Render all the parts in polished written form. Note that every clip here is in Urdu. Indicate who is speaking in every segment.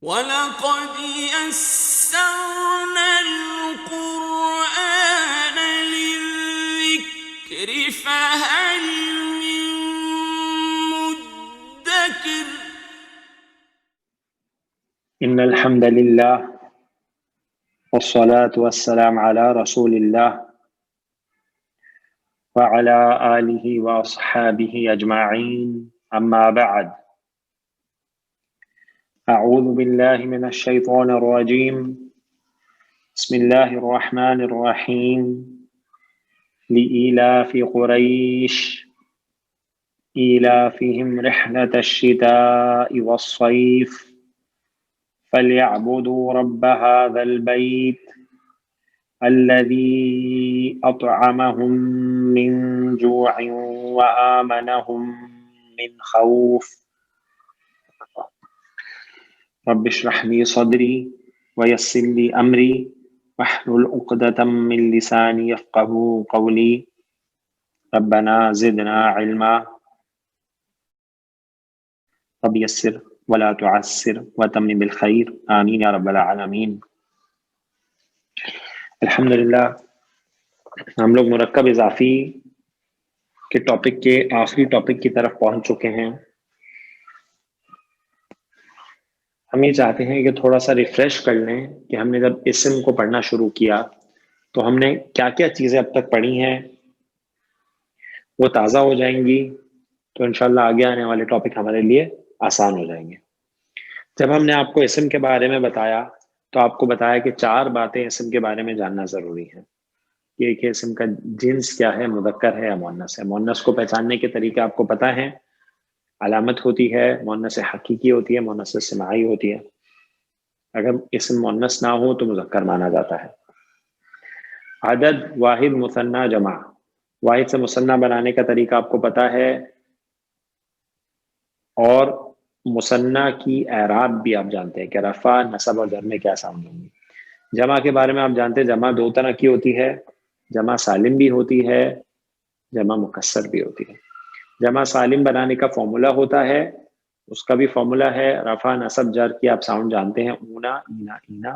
Speaker 1: وَلَقَدْ يَسَّرْنَا الْقُرْآنَ لِلذِّكْرِ فَهَلْ مِن مُّدَّكِرٍ
Speaker 2: إن الحمد لله والصلاة والسلام على رسول الله وعلى آله وأصحابه أجمعين أما بعد أعوذ بالله من الشيطان الرجيم بسم الله الرحمن الرحيم لإيلاف قريش إيلافهم رحلة الشتاء والصيف فليعبدوا رب هذا البيت الذي أطعمهم من جوع وآمنهم من خوف رب اشرح لي صدري ويسر لي أمري واحلل عقدة من لساني يفقهوا قولي ربنا زدنا علما رب يسر ولا تعسر وتمم بالخير آمین یا رب العالمین۔ الحمدللہ ہم لوگ مرکب اضافی کے ٹاپک کے آخری ٹاپک کی طرف پہنچ چکے ہیں۔ ہم یہ چاہتے ہیں کہ تھوڑا سا ریفریش کر لیں کہ ہم نے جب اسم کو پڑھنا شروع کیا تو ہم نے کیا کیا چیزیں اب تک پڑھی ہیں، وہ تازہ ہو جائیں گی تو انشاءاللہ آگے آنے والے ٹاپک ہمارے لیے آسان ہو جائیں گے۔ جب ہم نے آپ کو اسم کے بارے میں بتایا تو آپ کو بتایا کہ 4 باتیں اسم کے بارے میں جاننا ضروری ہے۔ یہ کہ اسم کا جنس کیا ہے، مذکر ہے یا مؤنث ہے۔ مؤنث کو پہچاننے کے طریقے آپ کو پتہ ہیں، علامت ہوتی ہے، مؤنث حقیقی ہوتی ہے، مؤنث سماعی ہوتی ہے۔ اگر اسم مؤنث نہ ہو تو مذکر مانا جاتا ہے۔ عدد، واحد، مثنیٰ، جمع۔ واحد سے مثنیٰ بنانے کا طریقہ آپ کو پتہ ہے، اور مثنیٰ کی اعراب بھی آپ جانتے ہیں کہ رفع، نصب اور جر میں کیا ساؤنڈ ہوں گی۔ جمع کے بارے میں آپ جانتے ہیں جمع 2 طرح کی ہوتی ہے، جمع سالم بھی ہوتی ہے، جمع مکسر بھی ہوتی ہے۔ جمع سالم بنانے کا فارمولا ہوتا ہے، اس کا بھی فارمولا ہے رفع، نصب، جر کی آپ ساؤنڈ جانتے ہیں، اونا، اینا، اینا۔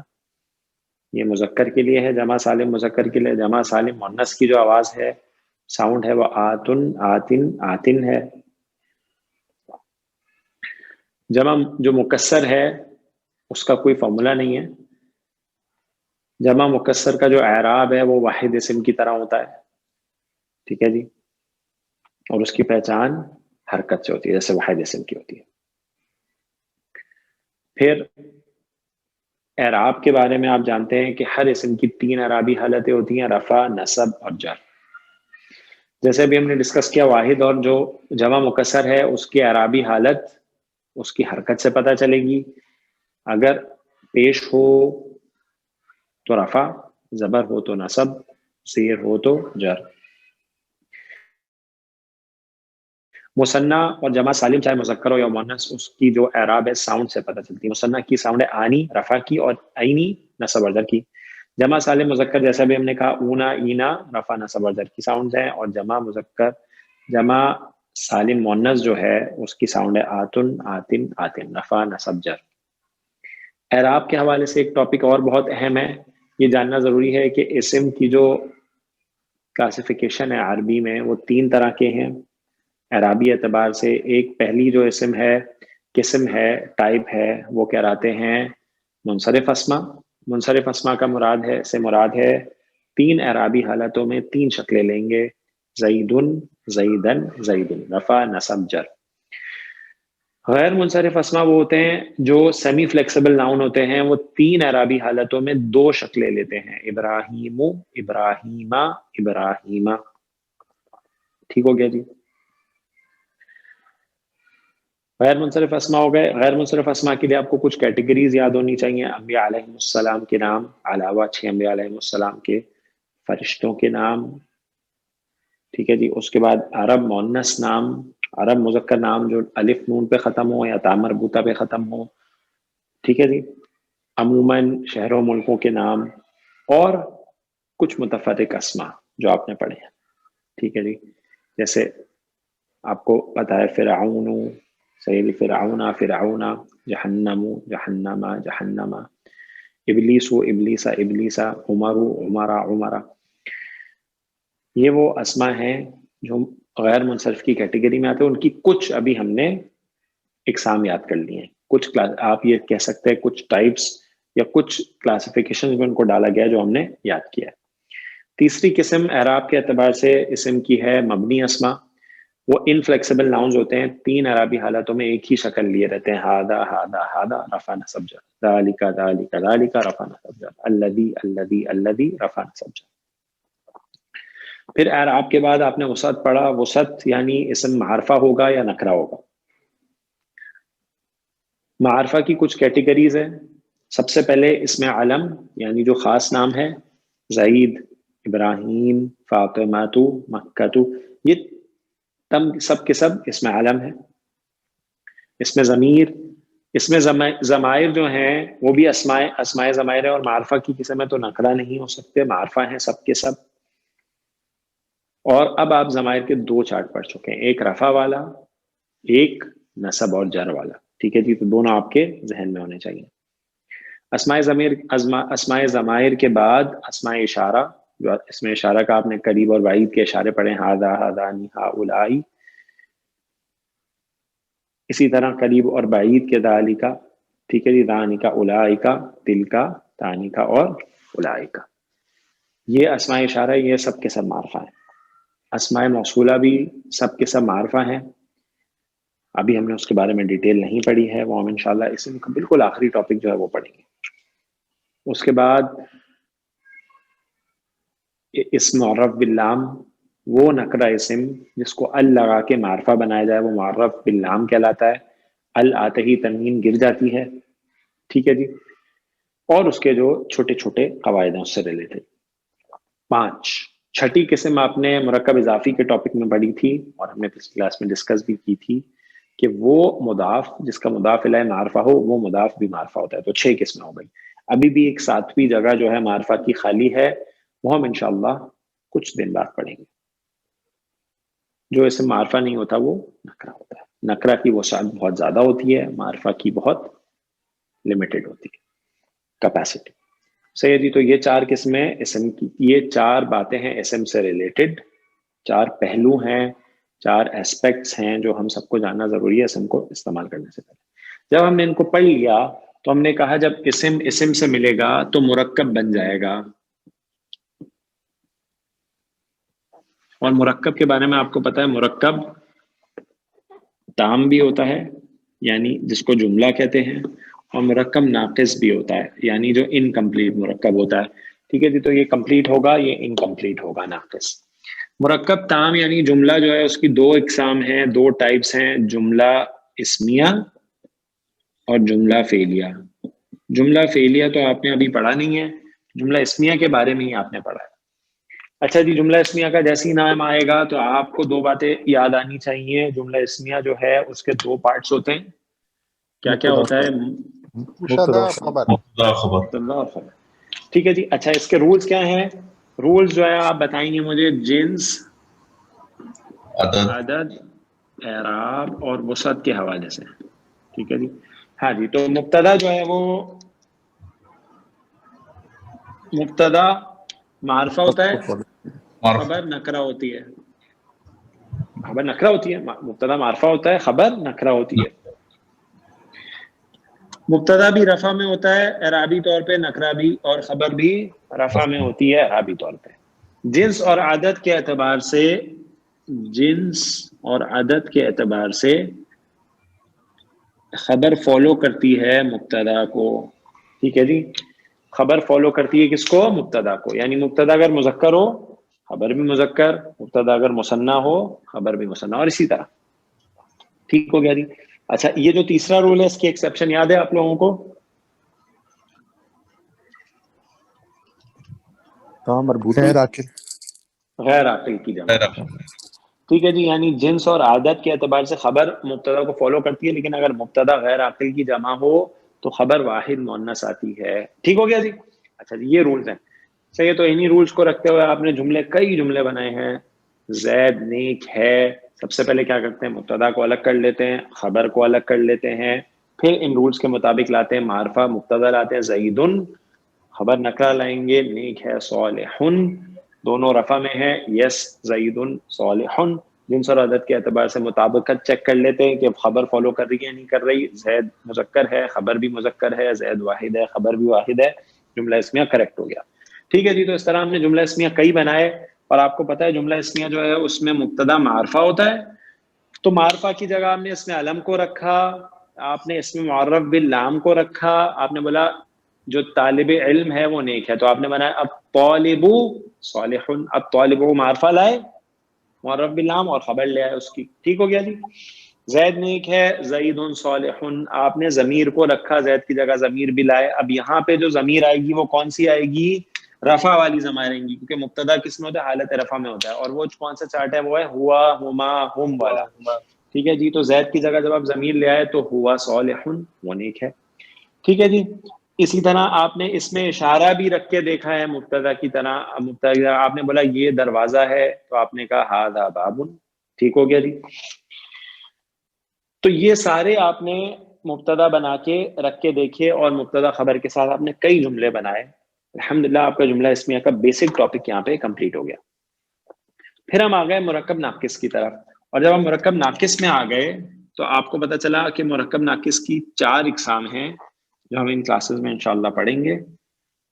Speaker 2: یہ مذکر کے لیے ہے، جمع سالم مذکر کے لیے۔ جمع سالم مؤنث کی جو آواز ہے، ساؤنڈ ہے، وہ آتن، آتن، آتن ہے۔ جمع جو مکسر ہے اس کا کوئی فارمولا نہیں ہے۔ جمع مکسر کا جو اعراب ہے وہ واحد اسم کی طرح ہوتا ہے، ٹھیک ہے جی، اور اس کی پہچان حرکت سے ہوتی ہے جیسے واحد اسم کی ہوتی ہے۔ پھر اعراب کے بارے میں آپ جانتے ہیں کہ ہر اسم کی 3 اعرابی حالتیں ہوتی ہیں، رفع، نصب اور جر۔ جیسے ابھی ہم نے ڈسکس کیا، واحد اور جو جمع مکسر ہے اس کی اعرابی حالت اس کی حرکت سے پتہ چلے گی۔ اگر پیش ہو تو رفع، زبر ہو تو نصب، زیر ہو تو جر۔ مثنیٰ اور جمع سالم چاہے مذکر ہو یا مؤنث، اس کی جو اعراب ہے ساؤنڈ سے پتہ چلتی ہے۔ مثنیٰ کی ساؤنڈ ہے آنی، رفع کی، اور عینی، نصب اور جر کی۔ جمع سالم مذکر جیسا بھی ہم نے کہا، اونا، اینا، رفع، نصب اور جر کی ساؤنڈ ہیں، اور جمع مذکر جمع سالم مؤنث جو ہے اس کی ساؤنڈ ہے آتن، آتن، آتن، رفع، نصب، جر۔ اعراب کے حوالے سے ایک ٹاپک اور بہت اہم ہے، یہ جاننا ضروری ہے کہ اسم کی جو کلاسیفیکیشن ہے عربی میں وہ 3 طرح کے ہیں اعرابی اعتبار سے۔ ایک پہلی جو اسم ہے، قسم ہے، ٹائپ ہے، وہ کہلاتے ہیں منصرف اسما۔ منصرف اسما کا مراد ہے 3 اعرابی حالتوں میں 3 شکلیں لیں گے، زیدن، زیدن، زیدن، رفع، نصب، جر۔ غیر منصرف اسما وہ ہوتے ہیں جو سیمی فلیکسیبل ناؤن ہوتے ہیں، وہ 3 اعرابی حالتوں میں 2 شکلیں لیتے ہیں، ابراہیم، ابراہیمہ، ابراہیمہ۔ ٹھیک ہو گیا جی؟ غیر منصرف اسما ہو گئے۔ غیر منصرف اسما کے لیے آپ کو کچھ کیٹیگریز یاد ہونی چاہیے۔ انبیاء علیہ السلام کے نام علاوہ 6 انبیاء علیہ السلام کے، فرشتوں کے نام، ٹھیک ہے جی۔ اس کے بعد عرب مؤنث نام، عرب مذکر نام جو الف نون پہ ختم ہو یا تا مربوطہ پہ ختم ہو، ٹھیک ہے جی۔ عموماً شہروں ملکوں کے نام، اور کچھ متفرق اسما جو آپ نے پڑھے ہیں، ٹھیک ہے جی۔ جیسے آپ کو پتہ ہے فرعون، صحیح جی. فرعون فرعون، جہنم جہنم جہنم، ابلیس ابلیس ابلیس، عمر عمر عمر. یہ وہ اسماء ہیں جو غیر منصرف کی کیٹیگری میں آتے ہیں. ان کی کچھ ابھی ہم نے اقسام یاد کر لی ہیں، کچھ آپ یہ کہہ سکتے ہیں کچھ ٹائپس یا کچھ کلاسیفیکیشن میں ان کو ڈالا گیا جو ہم نے یاد کیا ہے. تیسری قسم اعراب کے اعتبار سے اسم کی ہے مبنی اسما. وہ انفلیکسیبل ناؤنز ہوتے ہیں، 3 اعرابی حالتوں میں ایک ہی شکل لیے رہتے ہیں. ہادا ہادا ہادا، رفع نصب جر. ذالک ذالک ذالک، رفع نصب جر. الذی الذی الذی، رفع نصب جر. پھر اعراب کے بعد آپ نے وسط پڑھا. وسط یعنی اسم معرفہ ہوگا یا نکرہ ہوگا. معرفہ کی کچھ کیٹیگریز ہیں. سب سے پہلے اسم علم یعنی جو خاص نام ہے، زید، ابراہیم، فاطمہ، مکہ، یہ سب کے سب اسم علم ہے. اسم ضمیر، اسم ضمائر جو ہیں وہ بھی اسماء ضمائر ہے، اور معرفہ کی قسم ہے تو نکرہ نہیں ہو سکتے، معرفہ ہیں سب کے سب. اور اب آپ ضمائر کے 2 چارٹ پڑھ چکے ہیں، ایک رفع والا، ایک نصب اور جر والا. ٹھیک ہے جی، تو دونوں آپ کے ذہن میں ہونے چاہیے. اسماء ضمائر کے بعد اسماء اشارہ، جو اسم اشارہ کا آپ نے قریب اور بعید کے اشارے پڑھے، ہاذا ہاذانی ہؤلائی. اسی طرح قریب اور بعید کے ذالکا. ٹھیک ہے جی، ذالکا اولئکا، تلکا تانیکا اور اولئکا. یہ اسماء اشارہ، یہ سب کے سب معرفہ ہیں. اسماء موصولہ بھی سب کے سب معرفہ ہیں. ابھی ہم نے اس کے بارے میں ڈیٹیل نہیں پڑھی ہے، وہ ہم انشاءاللہ اسم کا بالکل آخری ٹاپک جو ہے وہ پڑھیں گے. اس کے بعد اسم معرف باللام، وہ نکرہ اسم جس کو ال لگا کے معرفہ بنایا جائے وہ معرف باللام کہلاتا ہے. ال آتے ہی تنوین گر جاتی ہے. ٹھیک ہے جی. اور اس کے جو چھوٹے چھوٹے قواعد ہیں اس سے ریلیٹڈ. 5 چھٹی قسم آپ نے مرکب اضافی کے ٹاپک میں پڑھی تھی، اور ہم نے پچھلی کلاس میں ڈسکس بھی کی تھی کہ وہ مضاف جس کا مضاف الیہ معرفہ ہو وہ مضاف بھی معرفہ ہوتا ہے. تو 6 قسمیں ہو گئی. ابھی بھی ایک 7ویں جگہ جو ہے معرفہ کی خالی ہے، وہ ہم انشاءاللہ کچھ دن بعد پڑھیں گے. جو اسم معرفہ نہیں ہوتا وہ نکرہ ہوتا ہے. نکرہ کی وسعت بہت زیادہ ہوتی ہے، معرفہ کی بہت لمیٹڈ ہوتی ہے کیپیسٹی. صحیح جی. تو یہ 4 قسمیں اسم کی، یہ 4 باتیں ہیں اسم سے ریلیٹڈ، 4 پہلو ہیں، 4 ایسپیکٹس ہیں جو ہم سب کو جاننا ضروری ہے اسم کو استعمال کرنے سے پہلے. جب ہم نے ان کو پڑھ لیا تو ہم نے کہا جب اسم سے ملے گا تو مرکب بن جائے گا. اور مرکب کے بارے میں آپ کو پتا ہے مرکب تام بھی ہوتا ہے یعنی جس کو جملہ کہتے ہیں، اور مرکب ناقص بھی ہوتا ہے یعنی جو انکمپلیٹ مرکب ہوتا ہے. ٹھیک ہے جی. تو یہ کمپلیٹ ہوگا، یہ انکمپلیٹ ہوگا، ناقص. مرکب تام یعنی جملہ جو ہے اس کی 2 اقسام ہیں، 2 ٹائپس ہیں، جملہ اسمیہ اور جملہ فعلیہ. جملہ فعلیہ تو آپ نے ابھی پڑھا نہیں ہے، جملہ اسمیہ کے بارے میں ہی آپ نے پڑھا ہے. اچھا جی. جملہ اسمیہ کا جیسی نام آئے گا تو آپ کو 2 باتیں یاد آنی چاہیے. جملہ اسمیہ جو ہے اس کے 2 پارٹس ہوتے ہیں. کیا کیا ہوتا ہے؟
Speaker 3: مبتدا خبر.
Speaker 2: مبتدا اور خبر. ٹھیک ہے جی. اچھا اس کے رولز کیا ہیں؟ رولز جو ہے آپ بتائیں گے مجھے، جنس، عدد، اعراب اور وسعت کے حوالے سے. ٹھیک ہے جی. ہاں جی. تو مبتدا جو ہے وہ مبتدا معرفہ ہوتا ہے، خبر نکرہ ہوتی ہے. خبر نکرہ ہوتی ہے. مبتدا معرفہ ہوتا ہے، خبر نکرہ ہوتی ہے. مبتدا بھی رفع میں ہوتا ہے اعرابی طور پہ، نکرہ بھی، اور خبر بھی رفع میں ہوتی ہے اعرابی طور پہ. جنس اور عدد کے اعتبار سے، جنس اور عدد کے اعتبار سے خبر فالو کرتی ہے مبتدا کو. ٹھیک ہے جی. خبر فالو کرتی ہے کس کو؟ مبتدا کو. یعنی مبتدا اگر مذکر ہو خبر بھی مذکر، مبتدا اگر مثنیٰ ہو خبر بھی مثنیٰ، اور اسی طرح. ٹھیک ہو گیا جی. اچھا یہ جو تیسرا رول ہے اس کی ایکسیپشن یاد ہے آپ لوگوں کو؟ غیر عاقل کی جمع. ٹھیک ہے جی. یعنی جنس اور عادت کے اعتبار سے خبر مبتدا کو فالو کرتی ہے، لیکن اگر مبتدا غیر عاقل کی جمع ہو تو خبر واحد مؤنث آتی ہے. ٹھیک ہو گیا جی. اچھا جی. یہ رولز ہیں. صحیح ہے. تو انہی رولز کو رکھتے ہوئے آپ نے کئی جملے بنائے ہیں. زید نیک ہے، سب سے پہلے کیا کرتے ہیں, مبتدا کو الگ کر لیتے ہیں, خبر کو الگ کر لیتے ہیں, پھر ان رولز کے مطابق لاتے ہیں معرفہ مبتدا لاتے ہیں زیدن, خبر نکرہ لائیں گے نیک ہے صالحن, دونوں رفع میں ہے, یس زیدن صالحن, جنس اور عدد کے اعتبار سے مطابقت چیک کر لیتے ہیں کہ خبر فالو کر رہی ہے نہیں کر رہی, زید مذکر ہے خبر بھی مذکر ہے, زید واحد ہے خبر بھی واحد ہے, جملہ اسمیہ کریکٹ ہو گیا. ٹھیک ہے جی, تو اس طرح ہم نے جملہ اسمیہ کئی بنائے, اور آپ کو پتا ہے جملہ اسمیہ جو ہے اس میں مبتدا معرفہ ہوتا ہے, تو معرفہ کی جگہ آپ نے اس میں علم کو رکھا, آپ نے اس میں معرف باللام کو رکھا, آپ نے بولا جو طالب علم ہے وہ نیک ہے, تو آپ نے بنایا اب طالب صالح, اب طالب معرفہ لائے معرف باللام اور خبر لے آئے اس کی. ٹھیک ہو گیا جی. زید نیک ہے زید صالح, آپ نے ضمیر کو رکھا زید کی جگہ ضمیر بھی لائے. اب یہاں پہ جو ضمیر آئے گی وہ کون سی آئے گی, رفع والی ضمیر آئیں گی, کیونکہ مبتدا کس میں ہوتا ہے, حالت رفع میں ہوتا ہے, اور وہ کون سا چارٹ ہے, وہ ہے ہوا ہما ہم والا. ٹھیک ہے جی, تو زید کی جگہ جب آپ ضمیر لے آئے تو ہوا صالح, وہ نیک ہے. ٹھیک ہے جی. اسی طرح آپ نے اس میں اشارہ بھی رکھ کے دیکھا ہے مبتدا کی طرح, مبتدا آپ نے بولا یہ دروازہ ہے تو آپ نے کہا ھذا باب. ٹھیک ہو گیا جی. تو یہ سارے آپ نے مبتدا بنا کے رکھ کے دیکھے, اور مبتدا خبر کے ساتھ آپ نے کئی جملے بنائے. الحمدللہ آپ کا جملہ اسمیہ کا بیسک ٹاپک یہاں پہ کمپلیٹ ہو گیا. پھر ہم آ گئے مرکب ناقص کی طرف, اور جب ہم مرکب ناقص میں آ گئے تو آپ کو پتہ چلا کہ مرکب ناقص کی 4 اقسام ہیں جو ہم ان کلاسز میں انشاءاللہ پڑھیں گے,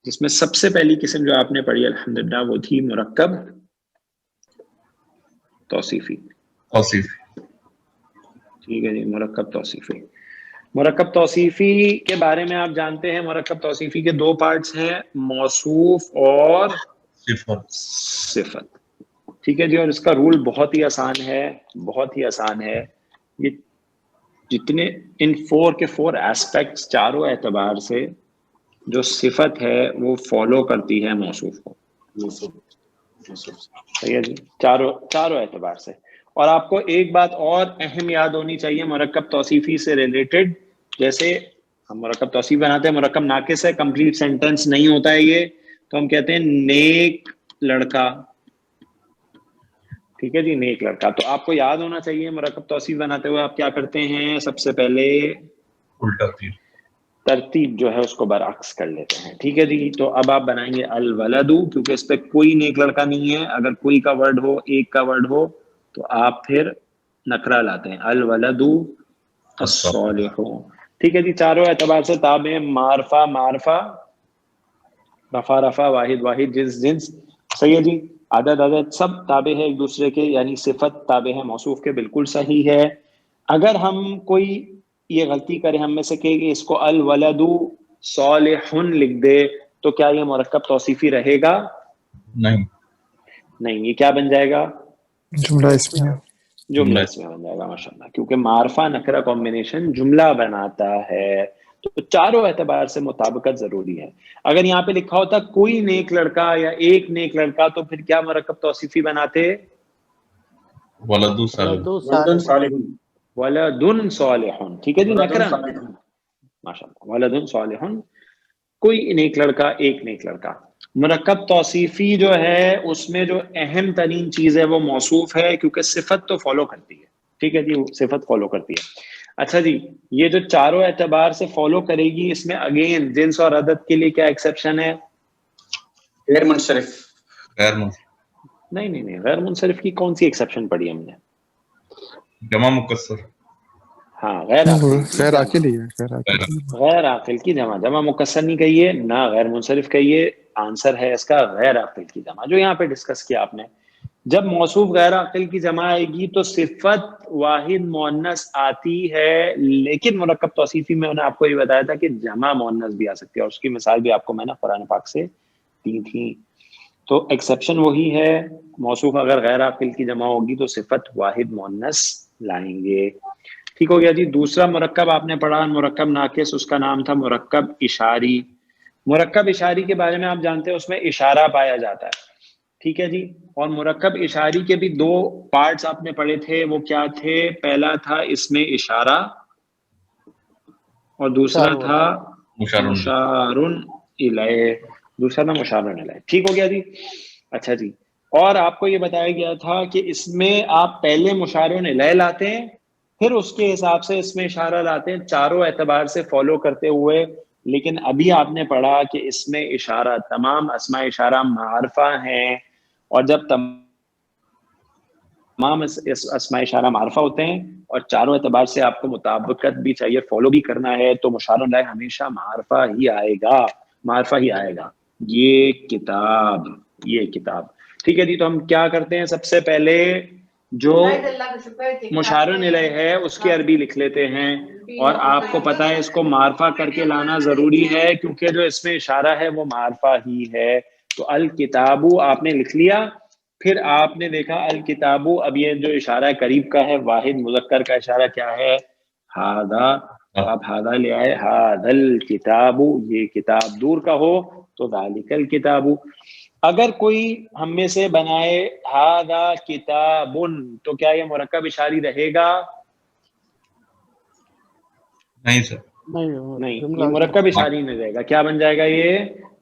Speaker 2: جس میں سب سے پہلی قسم جو آپ نے پڑھی الحمدللہ وہ تھی مرکب توصیفی. ٹھیک ہے جی, مرکب توصیفی. مرکب توصیفی کے بارے میں آپ جانتے ہیں مرکب توصیفی کے 2 پارٹس ہیں, موصوف اور صفت. ٹھیک ہے جی, اور اس کا رول بہت ہی آسان ہے, بہت ہی آسان ہے. یہ جتنے ان 4 کے 4 ایسپیکٹس چاروں اعتبار سے جو صفت ہے وہ فالو کرتی ہے موصوف کو. صحیح ہے جی, چاروں اعتبار سے. اور آپ کو ایک بات اور اہم یاد ہونی چاہیے مرکب توصیفی سے ریلیٹڈ, جیسے ہم مرکب توصیف بناتے ہیں, مرکب ناقص ہے, کمپلیٹ سینٹینس نہیں ہوتا ہے یہ, تو ہم کہتے ہیں نیک لڑکا. ٹھیک ہے جی, نیک لڑکا. تو آپ کو یاد ہونا چاہیے مرکب توصیف بناتے ہوئے آپ کیا کرتے ہیں, سب سے پہلے ترتیب جو ہے اس کو برعکس کر لیتے ہیں. ٹھیک ہے جی, تو اب آپ بنائیں گے الولد, کیونکہ اس پہ کوئی نیک لڑکا نہیں ہے, اگر کوئی کا ورڈ ہو, ایک کا ورڈ ہو تو آپ پھر نکرہ لاتے ہیں, الولد الصالح. ٹھیک ہے جی, چاروں اعتبار سے تابع معرفہ معرفہ, رفع رفع, واحد واحد, جنس جنس. صحیح ہے جی, عدد عدد, سب تابع ہے ایک دوسرے کے, یعنی صفت تابع ہے موصوف کے. بالکل صحیح ہے. اگر ہم کوئی یہ غلطی کریں ہم میں سے کہ اس کو الولد صالح لکھ دے تو کیا یہ مرکب توصیفی رہے گا؟ نہیں, یہ کیا بن جائے گا؟ جملہ اسمیہ بن جائے گا. ماشاءاللہ, کیونکہ معرفہ نکرہ کمبینیشن جملہ بناتا ہے, تو چاروں اعتبار سے مطابقت ضروری ہے. اگر یہاں پہ لکھا ہوتا کوئی نیک لڑکا یا ایک نیک لڑکا تو پھر کیا مرکب توصیفی بناتے؟ ولد صالح. ٹھیک ہے جی, نکرہ ماشاءاللہ, ولد صالح, کوئی نیک لڑکا ایک نیک لڑکا. مرکب توصیفی جو ہے اس میں جو اہم ترین چیز ہے وہ موصوف ہے, کیونکہ صفت تو فالو کرتی ہے. ٹھیک ہے جی, صفت فالو کرتی ہے. اچھا جی, یہ جو چاروں اعتبار سے فالو کرے گی, اس میں اگین جنس اور عدد کے لیے کیا ایکسیپشن ہے؟ غیر منصرف. نہیں, غیر منصرف کی کون سی ایکسیپشن پڑھی ہم نے؟
Speaker 4: جمع مکسر.
Speaker 2: ہاں, غیر عاقل کی جمع. جمع مکسر نہیں کہیے نہ غیر منصرف کہیے, آنسر ہے اس کا غیر عاقل کی جمع, جو یہاں پہ ڈسکس کیا آپ نے. جب موصوف غیر عاقل کی جمع آئے گی تو صفت واحد مؤنث آتی ہے, لیکن مرکب توصیفی میں نے آپ کو یہ بتایا تھا کہ جمع مؤنث بھی آ سکتی ہے, اور اس کی مثال بھی آپ کو میں نے قرآن پاک سے دی تھی. تو ایکسیپشن وہی ہے, موصوف اگر غیر عاقل کی جمع ہوگی تو صفت واحد مؤنث لائیں گے. ٹھیک ہو گیا جی. دوسرا مرکب آپ نے پڑھا مرکب ناقص, اس کا نام تھا مرکب اشاری. مرکب اشاری کے بارے میں آپ جانتے ہیں اس میں اشارہ پایا جاتا ہے. ٹھیک ہے جی, اور مرکب اشاری کے بھی 2 پارٹس آپ نے پڑھے تھے, وہ کیا تھے؟ پہلا تھا اس میں اشارہ, اور دوسرا تھا مشار الیہ. ٹھیک ہو گیا جی. اچھا جی, اور آپ کو یہ بتایا گیا تھا کہ اس میں آپ پہلے مشارون الیہ لاتے ہیں، پھر اس کے حساب سے اس میں اشارہ لاتے ہیں، چاروں اعتبار سے فالو کرتے ہوئے. لیکن ابھی آپ نے پڑھا کہ اس میں اشارہ، تمام اسماء اشارہ معرفہ ہیں، اور جب تمام اسماء اشارہ معرفہ ہوتے ہیں اور چاروں اعتبار سے آپ کو مطابقت بھی چاہیے، فالو بھی کرنا ہے، تو مشار الیہ ہمیشہ معرفہ ہی آئے گا، معرفہ ہی آئے گا. یہ کتاب، یہ کتاب. ٹھیک ہے جی. تو ہم کیا کرتے ہیں، سب سے پہلے جو مشار الیہ ہے اس کی عربی لکھ لیتے ہیں. اور آپ کو پتا ہے اس کو معرفہ کر کے لانا ضروری ہے، کیونکہ جو اس میں اشارہ ہے وہ معرفہ ہی ہے. تو الکتابو آپ نے لکھ لیا، پھر آپ نے دیکھا الکتابو، اب یہ جو اشارہ قریب کا ہے، واحد مذکر کا اشارہ کیا ہے، ہاذا. آپ ہاذا لے آئے، ہاذا الکتابو، یہ کتاب. دور کا ہو تو ذالک الکتابو. اگر کوئی ہم میں سے بنائے ہاذا کتابن، تو کیا یہ مرکب اشاری رہے گا؟
Speaker 4: نہیں سر.
Speaker 2: نہیں، یہ مرکب اشاری نہیں رہے گا. کیا بن جائے گا؟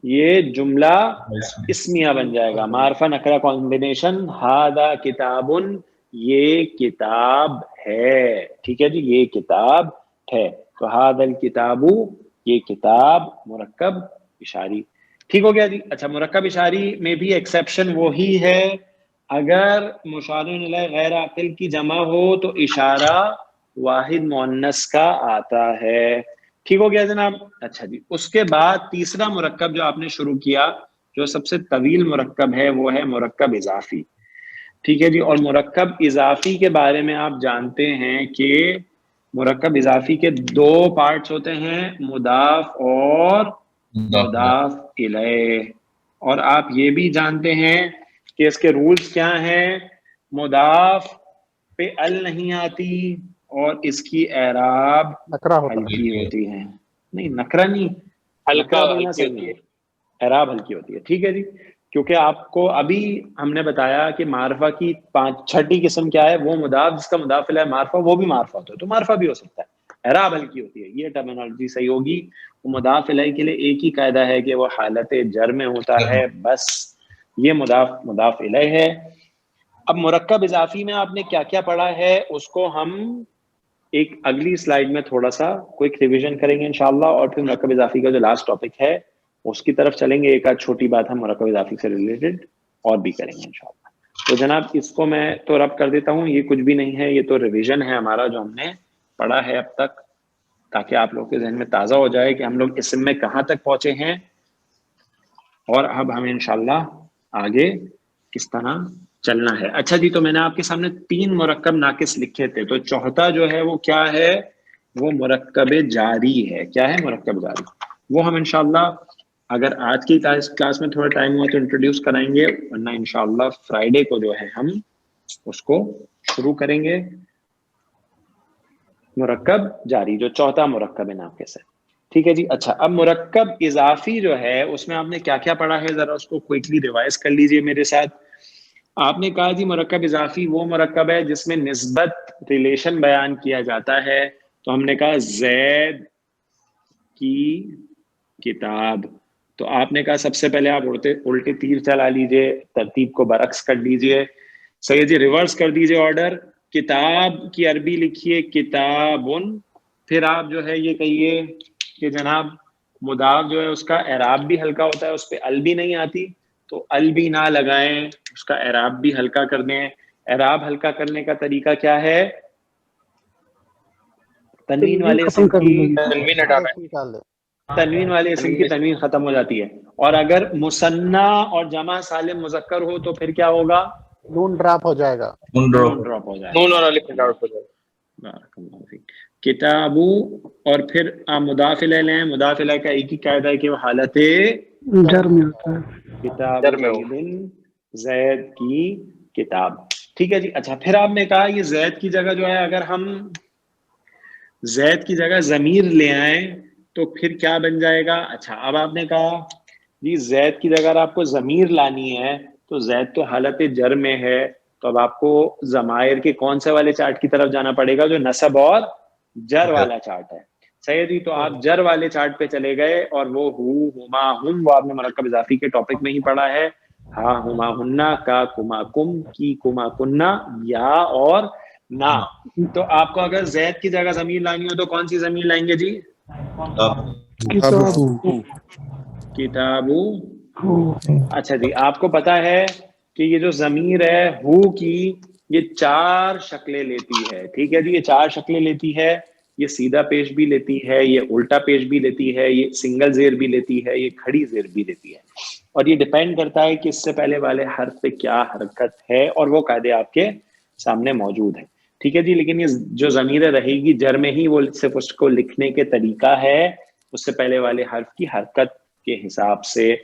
Speaker 2: یہ جملہ اسمیہ بن جائے گا. معرفہ نکرہ کمبینیشن، ہاذا کتابن، یہ کتاب ہے. ٹھیک ہے جی، یہ کتاب ہے. تو ہاذا الکتابو، یہ کتاب، مرکب اشاری. ٹھیک ہو گیا جی. اچھا، مرکب اشاری میں بھی ایکسیپشن وہی ہے، اگر مشار الیہ غیر عاقل کی جمع ہو تو اشارہ واحد مؤنث کا آتا ہے. ٹھیک ہو گیا جناب. اچھا جی، اس کے بعد تیسرا مرکب جو آپ نے شروع کیا، جو سب سے طویل مرکب ہے، وہ ہے مرکب اضافی. ٹھیک ہے جی. اور مرکب اضافی کے بارے میں آپ جانتے ہیں کہ مرکب اضافی کے دو پارٹس ہوتے ہیں، مضاف اور مضاف الیہ. اور آپ یہ بھی جانتے ہیں کہ اس کے رولز کیا ہیں، مضاف پہ ال نہیں آتی، اور اس کی اعراب
Speaker 3: نکرا ہوتا ہے.
Speaker 2: ہلکی ہوتی ہے. نہیں، نکرا نہیں، ہلکا بولنا صحیح نہیں ہے، اعراب ہلکی ہوتی ہے. ٹھیک ہے جی. کیونکہ آپ کو ابھی ہم نے بتایا کہ معرفہ کی چھٹی قسم کیا ہے، وہ مضاف جس کا مضاف الیہ معرفہ، وہ بھی معرفہ ہوتا ہے، تو معرفہ بھی ہو سکتا ہے، اعراب ہلکی ہوتی ہے. یہ ٹرمینالوجی صحیح ہوگی. وہ مضاف الیہ کے لیے ایک ہی قاعدہ ہے کہ وہ حالت جر میں ہوتا ہے، بس. یہ مضاف الیہ ہے. اب مرکب اضافی میں آپ نے کیا کیا پڑھا ہے، اس کو ہم ایک اگلی سلائیڈ میں تھوڑا سا کوئک ریویژن کریں گے انشاءاللہ، اور پھر مرکب اضافی کا جو لاسٹ ٹاپک ہے اس کی طرف چلیں گے. ایک آدھ چھوٹی بات ہم مرکب اضافی سے ریلیٹڈ اور بھی کریں گے انشاءاللہ. تو جناب اس کو میں تو رب کر دیتا ہوں، یہ کچھ بھی نہیں ہے، یہ تو ریویژن ہے ہمارا جو ہم نے پڑھا ہے اب تک، تاکہ آپ لوگوں کے ذہن میں تازہ ہو جائے کہ ہم لوگ اسم میں کہاں تک پہنچے ہیں، اور اب ہمیں انشاءاللہ آگے کس طرح چلنا ہے. اچھا جی، تو میں نے آپ کے سامنے 3 مرکب ناقص لکھے تھے، تو چوتھا جو ہے وہ کیا ہے، وہ مرکب جاری ہے. کیا ہے؟ مرکب جاری. وہ ہم انشاءاللہ اگر آج کی کلاس میں تھوڑا ٹائم ہوا تو انٹروڈیوس کرائیں گے، ورنہ انشاءاللہ فرائیڈے کو جو ہے ہم اس کو شروع کریں گے. مرکب جاری جو چوتھا مرکب ہے ناقص ہے. ٹھیک ہے جی. اچھا، اب مرکب اضافی جو ہے اس میں آپ نے کیا کیا پڑھا ہے، ذرا اس کو کوئکلی ریوائز کر لیجئے میرے ساتھ. آپ نے کہا جی مرکب اضافی وہ مرکب ہے جس میں نسبت، ریلیشن بیان کیا جاتا ہے. تو ہم نے کہا زید کی کتاب. تو آپ نے کہا سب سے پہلے آپ الٹے تیر چلا لیجئے، ترتیب کو برعکس کر لیجئے. صحیح جی، ریورس کر دیجئے آرڈر. کتاب کی عربی لکھیے کتابن. پھر آپ جو ہے یہ کہیے کہ جناب مضاف جو ہے اس کا اعراب بھی ہلکا ہوتا ہے، اس پہ ال بھی نہیں آتی، تو ال بھی نہ لگائیں، اس کا اعراب بھی ہلکا کر دیں. اعراب ہلکا کرنے کا طریقہ کیا ہے، تنوین والے اسم کی تنوین والے اسم کی تنوین ختم ہو جاتی ہے. اور اگر مثنیٰ اور جمع سالم مذکر ہو تو پھر کیا ہوگا،
Speaker 3: نون ڈراپ ہو جائے گا،
Speaker 2: نون ڈراپ ہو جائے گا.
Speaker 5: نون اور الف ڈراپ ہو جائے گا.
Speaker 2: بارک اللہ فیک. کتابو، اور پھر آپ مضاف الیہ لیں. مضاف الیہ کا ایک ہی قاعدہ ہے کہ وہ حالت
Speaker 6: جر میں ہوتا ہے.
Speaker 2: کتاب
Speaker 5: جر میں ہو.
Speaker 2: زید کی کتاب. ٹھیک ہے جی. اچھا، پھر آپ نے کہا یہ زید کی جگہ جو ہے اگر ہم زید کی جگہ ضمیر لے آئیں تو پھر کیا بن جائے گا. اچھا، اب آپ نے کہا جی زید کی جگہ آپ کو ضمیر لانی ہے، تو زید تو حالت جر میں ہے، تو اب آپ کو ضمائر کے کون سے والے چارٹ کی طرف جانا پڑے گا، جو نصب اور جر والا چارٹ ہے. صحیح جی. تو آپ جر والے چارٹ پہ چلے گئے، اور وہ ہما ہم، وہ آپ نے مرکب اضافی کے ٹاپک میں ہی پڑھا ہے. ہا ہما ہننا، کا کما کم، کی کما کننا، یا اور نا. تو آپ کو اگر زید کی جگہ ضمیر لانی ہو تو کون سی ضمیر لائیں گے جی؟
Speaker 6: کتاب
Speaker 2: کتابو.
Speaker 6: ہو
Speaker 2: اچھا جی، آپ کو پتا ہے کہ یہ جو ضمیر ہے ہو کی، یہ 4 شکلیں لیتی ہے. ٹھیک ہے جی، یہ 4 شکلیں لیتی ہے. یہ سیدھا پیش بھی لیتی ہے، یہ الٹا پیش بھی لیتی ہے، یہ سنگل زیر بھی لیتی ہے، یہ کھڑی زیر بھی لیتی ہے. اور یہ ڈیپینڈ کرتا ہے کہ اس سے پہلے والے حرف پہ کیا حرکت ہے، اور وہ قاعدے آپ کے سامنے موجود ہیں. ٹھیک ہے جی، لیکن یہ جو ضمیر رہے گی جر میں ہی، وہ صرف اس کو لکھنے کے طریقہ ہے اس سے پہلے والے حرف کی حرکت کے حساب سے.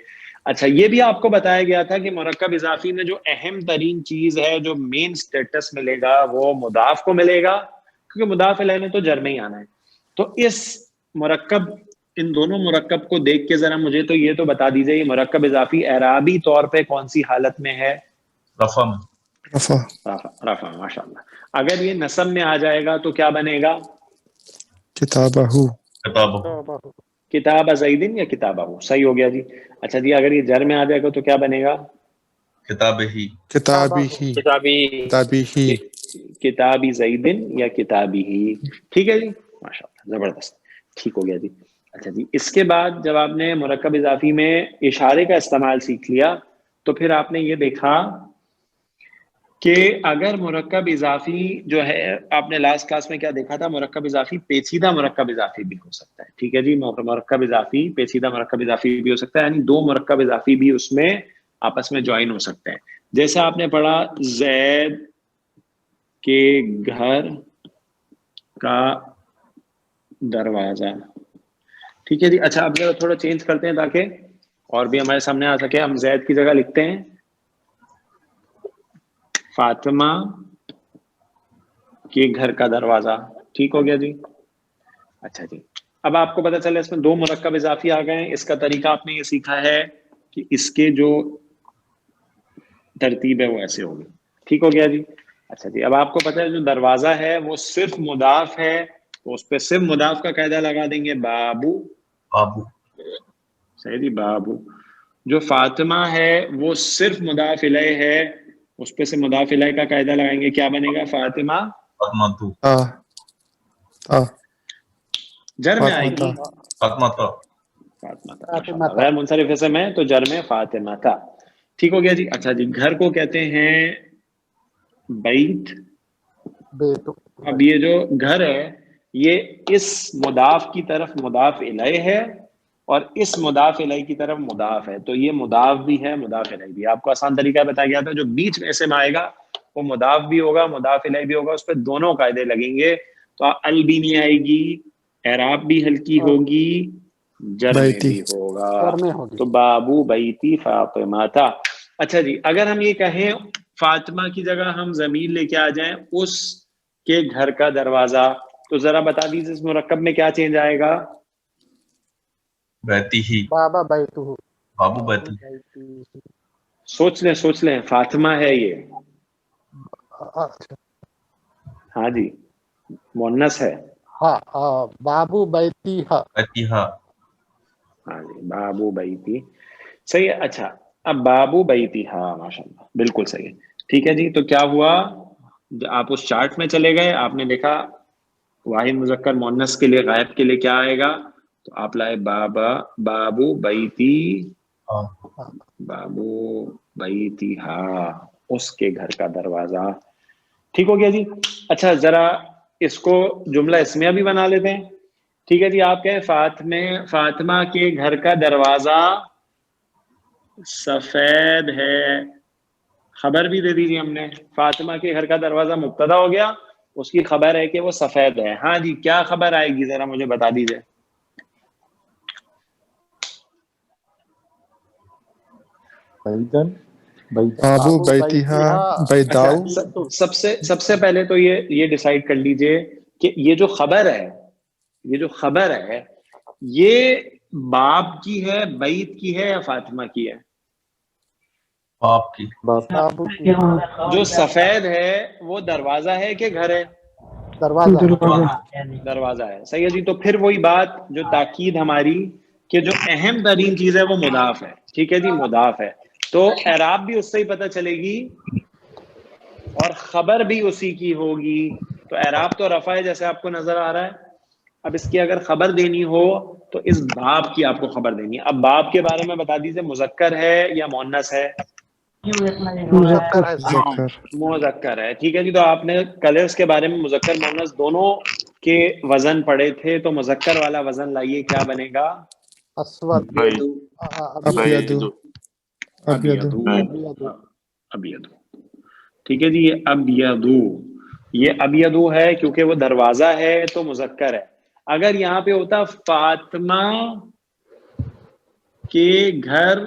Speaker 2: اچھا، یہ بھی آپ کو بتایا گیا تھا کہ مرکب اضافی میں جو اہم ترین چیز ہے، جو مین سٹیٹس ملے گا، وہ مضاف کو ملے گا، کیونکہ مضاف الیہ میں تو جر میں ہی آنا ہے. تو اس مرکب، ان دونوں مرکب کو دیکھ کے ذرا مجھے تو یہ تو بتا دیجئے، یہ مرکب اضافی اعرابی طور پہ کون سی حالت میں ہے؟
Speaker 4: رفع میں.
Speaker 6: رفع
Speaker 2: رفع. ماشاء اللہ. اگر یہ نصب میں آ جائے گا تو کیا بنے گا؟
Speaker 6: کتابہ
Speaker 4: کتابہ.
Speaker 2: کتاب زیدن یا کتابہ. صحیح ہو گیا جی. اچھا جی، اگر یہ جر میں آ جائے گا تو کیا بنے گا؟
Speaker 4: کتابہ ہی.
Speaker 6: کتابی ہی کتابی ہی
Speaker 2: کتابی زیدن یا کتابی ہی. ٹھیک ہے جی، ماشاء اللہ، زبردست، ٹھیک ہو گیا جی. اچھا جی، اس کے بعد جب آپ نے مرکب اضافی میں اشارے کا استعمال سیکھ لیا تو پھر آپ نے یہ دیکھا کہ اگر مرکب اضافی جو ہے، آپ نے لاسٹ کلاس میں کیا دیکھا تھا، مرکب اضافی پیچیدہ مرکب اضافی بھی ہو سکتا ہے. ٹھیک ہے جی، مرکب اضافی پیچیدہ مرکب اضافی بھی ہو سکتا ہے، یعنی 2 مرکب اضافی بھی اس میں آپس میں جوائن ہو سکتے ہیں. جیسے آپ نے پڑھا زید کے گھر کا دروازہ. ٹھیک ہے جی. اچھا، اب ذرا تھوڑا چینج کرتے ہیں تاکہ اور بھی ہمارے سامنے آ سکے. ہم زید کی جگہ لکھتے ہیں فاطمہ کے گھر کا دروازہ. ٹھیک ہو گیا جی. اچھا جی، اب آپ کو پتا چلا اس میں 2 مرکب اضافی آ گئے ہیں. اس کا طریقہ آپ نے یہ سیکھا ہے کہ اس کے جو ترتیب ہے وہ ایسے ہوگی. ٹھیک ہو گیا جی. اچھا جی، اب آپ کو پتا ہے جو دروازہ ہے وہ صرف مضاف ہے، تو اس پہ صرف مضاف کا قاعدہ لگا دیں گے، بابو.
Speaker 4: بابو.
Speaker 2: صحیح جی، بابو. جو فاطمہ ہے وہ صرف مضاف الیہ ہے، اس پہ سے مضاف الیہ کا قاعدہ لگائیں گے، کیا بنے گا؟ فاطمہ.
Speaker 4: فاطمہ.
Speaker 2: جر میں آئے گی
Speaker 4: فاطمہ.
Speaker 2: فاطمہ. غیر منصرف اسم ہے تو جر میں فاطمہ تھا. ٹھیک ہو گیا جی. اچھا جی، گھر کو کہتے ہیں بیت. اب یہ جو گھر ہے یہ اس مضاف کی طرف مضاف الیہ ہے اور اس مضاف الیہ کی طرف مضاف ہے، تو یہ مضاف بھی ہے مضاف الیہ بھی. آپ کو آسان طریقہ بتایا گیا تھا، جو بیچ میں اسم آئے گا وہ مضاف بھی ہوگا مضاف الیہ بھی ہوگا، اس پہ دونوں قاعدے لگیں گے. تو ال بھی نہیں آئے گی، اعراب بھی ہلکی ہوگی، جر میں بھی ہوگا. تو بابو بیتی فاطمہ تھا. اچھا جی، اگر ہم یہ کہیں فاطمہ کی جگہ ہم ضمیر لے کے آ جائیں اس کے گھر کا دروازہ، تو ذرا بتا دیجیے اس مرکب میں کیا چینج آئے گا؟
Speaker 4: بیتی ہی.
Speaker 3: بابا بیتو
Speaker 4: بابو بیتی.
Speaker 2: سوچ لیں فاطمہ ہے یہ. ہاں جی، مؤنث ہے.
Speaker 3: ہاں بابو بیتی ہا.
Speaker 4: بیتی ہا.
Speaker 2: ہاں جی، بابو بیتی. صحیح ہے. اچھا، اب بابو بیتی ہا، ماشاء اللہ، بالکل صحیح ہے. ٹھیک ہے جی، تو کیا ہوا، آپ اس چارٹ میں چلے گئے، آپ نے دیکھا واحد مذکر مؤنث کے لیے غائب کے لیے کیا آئے گا، تو آپ لائے بابو بیتی. بابو بیتی ہا، اس کے گھر کا دروازہ. ٹھیک ہو گیا جی. اچھا، ذرا اس کو جملہ اسمیہ بھی بنا لیتے ہیں. ٹھیک ہے جی، آپ کہیں فاطمہ کے گھر کا دروازہ سفید ہے. خبر بھی دے دیجیے ہم نے، فاطمہ کے گھر کا دروازہ مبتدا ہو گیا، اس کی خبر ہے کہ وہ سفید ہے. ہاں جی، کیا خبر آئے گی ذرا مجھے بتا دیجیے.
Speaker 6: بابو بیتیہا بیداؤ.
Speaker 2: اچھا، سب سے پہلے تو یہ ڈیسائیڈ کر لیجئے کہ یہ جو خبر ہے یہ باب کی ہے، بیت کی ہے یا فاطمہ کی ہے؟
Speaker 4: باپ کی.
Speaker 2: جو سفید ہے وہ دروازہ ہے کہ گھر ہے؟ دروازہ ہے. صحیح ہے جی. تو پھر وہی بات جو تاکید ہماری کہ جو اہم ترین چیز ہے وہ مضاف ہے. ٹھیک ہے جی، مضاف ہے. تو اعراب بھی اس سے ہی پتہ چلے گی اور خبر بھی اسی کی ہوگی. تو اعراب تو رفع ہے جیسے آپ کو نظر آ رہا ہے. اب اس کی اگر خبر دینی ہو تو اس باب کی آپ کو خبر دینی ہے. اب باب کے بارے میں بتا دیجیے مذکر ہے یا مؤنث ہے؟
Speaker 3: مذکر ہے سر.
Speaker 6: مذکر.
Speaker 2: مذکر ہے. ٹھیک ہے جی. تو آپ نے کلرز کے بارے میں مذکر مؤنث دونوں کے وزن پڑھے تھے. تو مذکر والا وزن لائیے, کیا بنے گا؟
Speaker 3: اسود.
Speaker 6: ابیض. ابیض.
Speaker 2: ابیض. ٹھیک ہے جی. یہ ابیض, یہ ابیض ہے کیونکہ وہ دروازہ ہے تو مذکر ہے. اگر یہاں پہ ہوتا فاطمہ کے گھر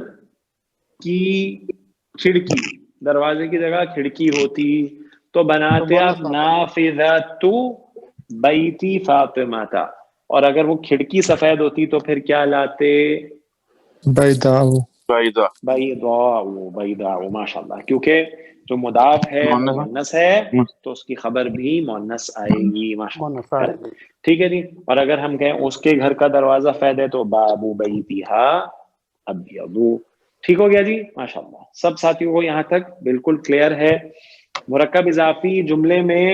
Speaker 2: کی کھڑکی, دروازے کی جگہ کھڑکی ہوتی تو بناتے آپ نافذۃ بیتی فاطمہ تھا. اور اگر وہ کھڑکی سفید ہوتی تو پھر کیا لاتے؟
Speaker 6: بیضاء.
Speaker 2: بیضاء. ماشاء اللہ. کیونکہ جو مضاف ہے وہ مؤنث ہے تو اس کی خبر بھی مؤنث آئے گی. ماشاء اللہ. ٹھیک ہے جی. اور اگر ہم کہیں اس کے گھر کا دروازہ سفید ہے تو باب بیتھا ابیض. ٹھیک ہو گیا جی. ماشاء اللہ. سب ساتھیوں کو یہاں تک بالکل کلیئر ہے. مرکب اضافی جملے میں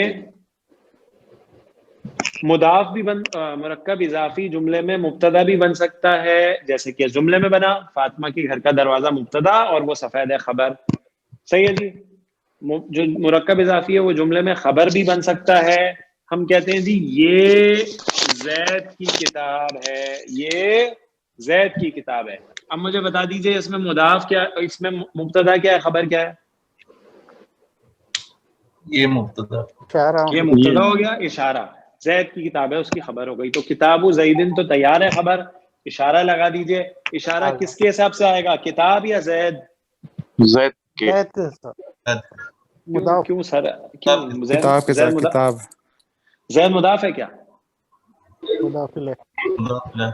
Speaker 2: مضاف بھی مرکب اضافی جملے میں مبتدا بھی بن سکتا ہے, جیسے کہ جملے میں بنا فاطمہ کی گھر کا دروازہ مبتدا اور وہ سفید ہے خبر. صحیح ہے جی. جو مرکب اضافی ہے وہ جملے میں خبر بھی بن سکتا ہے. ہم کہتے ہیں جی یہ زید کی کتاب ہے, یہ زید کی کتاب ہے. اب مجھے بتا دیجئے اس میں مضاف کیا, اس میں مبتدا کیا ہے, خبر کیا ہے؟
Speaker 4: یہ مبتدا,
Speaker 2: یہ مبتدا ہو گیا. اشارہ, زید کی کتاب ہے اس کی خبر ہو گئی. تو کتاب زیدن تو تیار ہے خبر, اشارہ لگا دیجئے. اشارہ کس کے حساب سے آئے گا, کتاب یا زید؟
Speaker 5: زید کے.
Speaker 2: کیوں سر, کیوں
Speaker 6: کتاب کے ساتھ کتاب.
Speaker 2: زید مضاف ہے کیا؟
Speaker 3: مضاف الیہ.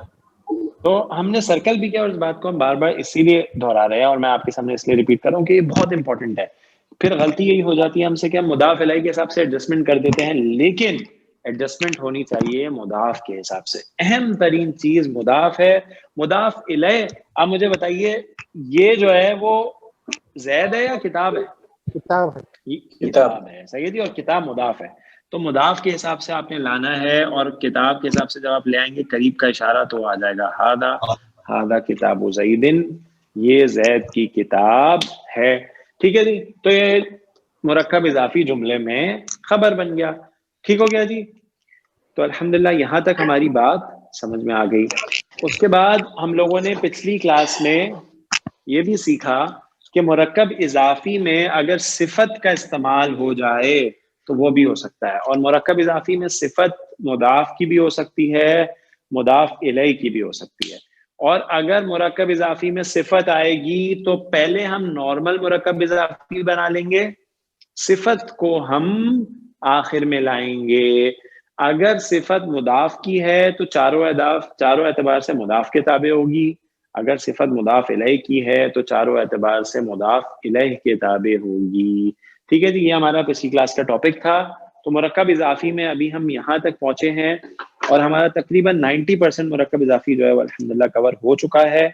Speaker 2: تو ہم نے سرکل بھی کیا اور اس بات کو ہم بار بار اسی لیے دہرا رہے ہیں اور میں آپ کے سامنے اس لیے ریپیٹ کر رہا ہوں کہ یہ بہت امپورٹنٹ ہے. پھر غلطی یہی ہو جاتی ہے ہم سے کہ ہم مضاف الیہ کے حساب سے ایڈجسٹمنٹ کر دیتے ہیں, لیکن ایڈجسٹمنٹ ہونی چاہیے مضاف کے حساب سے. اہم ترین چیز مضاف ہے. مضاف الیہ, اب مجھے بتائیے یہ جو ہے وہ زید ہے یا کتاب ہے؟
Speaker 3: کتاب ہے.
Speaker 2: کتاب ہے. صحیح ہے جی. اور کتاب مضاف ہے. تو مضاف کے حساب سے آپ نے لانا ہے اور کتاب کے حساب سے جب آپ لے آئیں گے قریب کا اشارہ تو آ جائے گا ہذا کتاب زیدن, یہ زید کی کتاب ہے. ٹھیک ہے جی. تو یہ مرکب اضافی جملے میں خبر بن گیا. ٹھیک ہو گیا جی. تو الحمدللہ یہاں تک ہماری بات سمجھ میں آ گئی. اس کے بعد ہم لوگوں نے پچھلی کلاس میں یہ بھی سیکھا کہ مرکب اضافی میں اگر صفت کا استعمال ہو جائے تو وہ بھی ہو سکتا ہے. اور مرکب اضافی میں صفت مضاف کی بھی ہو سکتی ہے, مضاف الیہ کی بھی ہو سکتی ہے. اور اگر مرکب اضافی میں صفت آئے گی تو پہلے ہم نارمل مرکب اضافی بنا لیں گے, صفت کو ہم آخر میں لائیں گے. اگر صفت مضاف کی ہے تو چاروں اعتبار سے مضاف کے تابع ہوگی. اگر صفت مضاف الیہ کی ہے تو چاروں اعتبار سے مضاف الیہ کے تابع ہوگی. ٹھیک ہے جی. یہ ہمارا پچھلی کلاس کا ٹاپک تھا. تو مرکب اضافی میں ابھی ہم یہاں تک پہنچے ہیں اور ہمارا تقریباً 90% مرکب اضافی جو ہے وہ الحمدللہ کور ہو چکا ہے.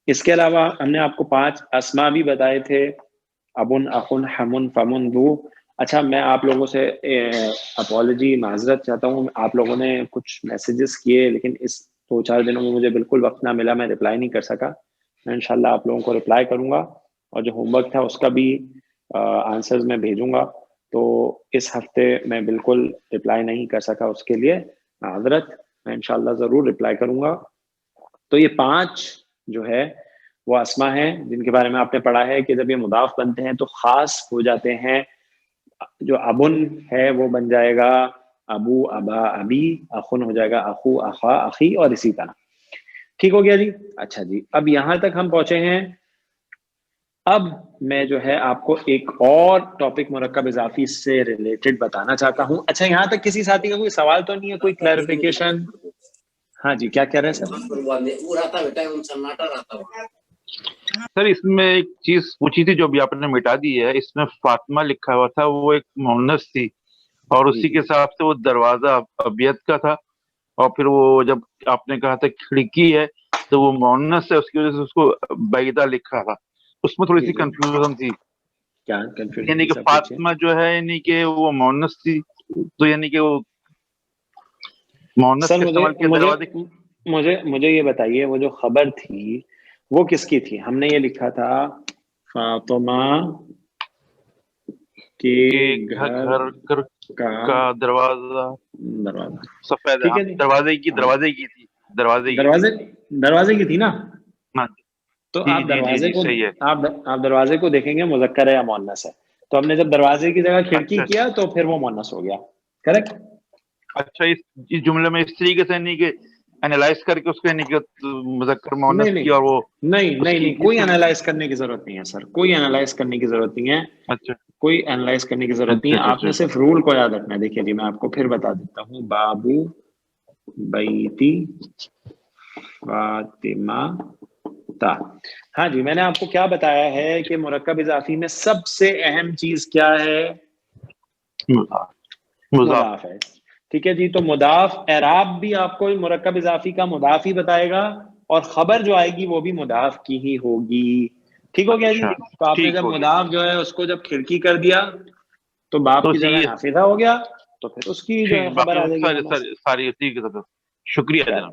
Speaker 2: اس کے علاوہ ہم نے آپ کو 5 اسما بھی بتائے تھے, ابن, اخن, حمن, فمن, ذو. اچھا, میں آپ لوگوں سے اپالوجی, معذرت چاہتا ہوں. آپ لوگوں نے کچھ میسیجز کیے لیکن اس 2-4 دنوں میں مجھے بالکل وقت نہ ملا, میں رپلائی نہیں کر سکا. میں انشاءاللہ آپ لوگوں کو رپلائی کروں گا اور جو ہوم ورک تھا اس کا بھی آنسرز میں بھیجوں گا. تو اس ہفتے میں بالکل رپلائی نہیں کر سکا, اس کے لیے معذرت. میں انشاءاللہ ضرور رپلائی کروں گا. تو یہ 5 جو ہے وہ اسما ہیں جن کے بارے میں آپ نے پڑھا ہے کہ جب یہ مضاف بنتے ہیں تو خاص ہو جاتے ہیں. جو ابن ہے وہ بن جائے گا ابو, ابا, ابی. اخن ہو جائے گا اخو, اخا, اخی, اور اسی طرح. ٹھیک ہو گیا جی. اچھا جی, اب یہاں تک ہم پہنچے ہیں. اب میں جو ہے آپ کو ایک اور ٹاپک مرکب اضافی سے ریلیٹڈ بتانا چاہتا ہوں. اچھا, یہاں تک کسی ساتھی کا کوئی سوال تو نہیں ہے, کوئی کلیریفیکیشن؟ ہاں جی, کیا کہہ رہے ہیں
Speaker 5: سر؟ اس میں ایک چیز پوچھی تھی جو بھی آپ نے مٹا دی ہے. اس میں فاطمہ لکھا ہوا تھا, وہ ایک مؤنث تھی اور اسی کے حساب سے وہ دروازہ ابیض کا تھا. اور پھر وہ جب آپ نے کہا تھا کھڑکی ہے تو وہ مؤنث ہے, اس کی وجہ سے اس کو بیضا لکھا تھا. اس میں تھوڑی سی
Speaker 2: جی
Speaker 5: کنفیوژن تھی،
Speaker 2: کیا کنفیوژن
Speaker 5: یعنی کہ فاطمہ جو ہے یعنی کہ وہ مونس تھی، تو یعنی کہ وہ مونس
Speaker 2: سر
Speaker 5: کے استعمال کیا دروازے
Speaker 2: مجھے یہ بتائیے وہ جو خبر تھی وہ کس کی تھی؟ ہم نے یہ لکھا تھا فاطمہ کے
Speaker 5: گھر کا دروازہ سفید،
Speaker 2: ٹھیک ہے جی،
Speaker 5: دروازے کی تھی،
Speaker 2: دروازے کی تھی نا؟
Speaker 5: ہاں
Speaker 2: تو
Speaker 5: جی
Speaker 2: آپ
Speaker 5: جی
Speaker 2: دروازے
Speaker 5: جی
Speaker 2: کو
Speaker 5: صحیح ہے،
Speaker 2: آپ دروازے کو دیکھیں گے مذکر ہے یا مؤنث ہے، تو ہم نے جب دروازے کی جگہ کھڑکی
Speaker 5: اچھا
Speaker 2: کیا تو پھر وہ مؤنث ہو گیا، کریکٹ؟
Speaker 5: اچھا اس جملے میں اس طریقے سے نہیں کہ اینالائز کر کے اس کو یعنی کہ مذکر مؤنث کی اور وہ
Speaker 2: نہیں کوئی اینالائز کرنے کی ضرورت نہیں ہے سر، کوئی اینالائز کرنے کی ضرورت نہیں ہے،
Speaker 5: اچھا
Speaker 2: کوئی اینالائز کرنے کی ضرورت نہیں ہے، آپ نے صرف رول کو یاد رکھنا ہے۔ دیکھیے جی میں آپ کو پھر بتا دیتا ہوں، بابو بیتی فاطمہ تا۔ ہاں جی میں نے آپ کو کیا بتایا ہے کہ مرکب اضافی میں سب سے اہم چیز کیا ہے؟ مضاف ہے، ٹھیک ہے جی۔ تو مضاف اعراب بھی آپ کو مرکب اضافی کا مضاف ہی بتائے گا، اور خبر جو آئے گی وہ بھی مضاف کی ہی ہوگی، ٹھیک ہو گیا جی؟ تو آپ نے جب مضاف جو ہے اس کو جب کھڑکی کر دیا تو باپ کی جگہ نافذہ ہو گیا، تو پھر اس کی جو ہے خبر آ جائے گی۔
Speaker 5: ساری شکریہ جناب،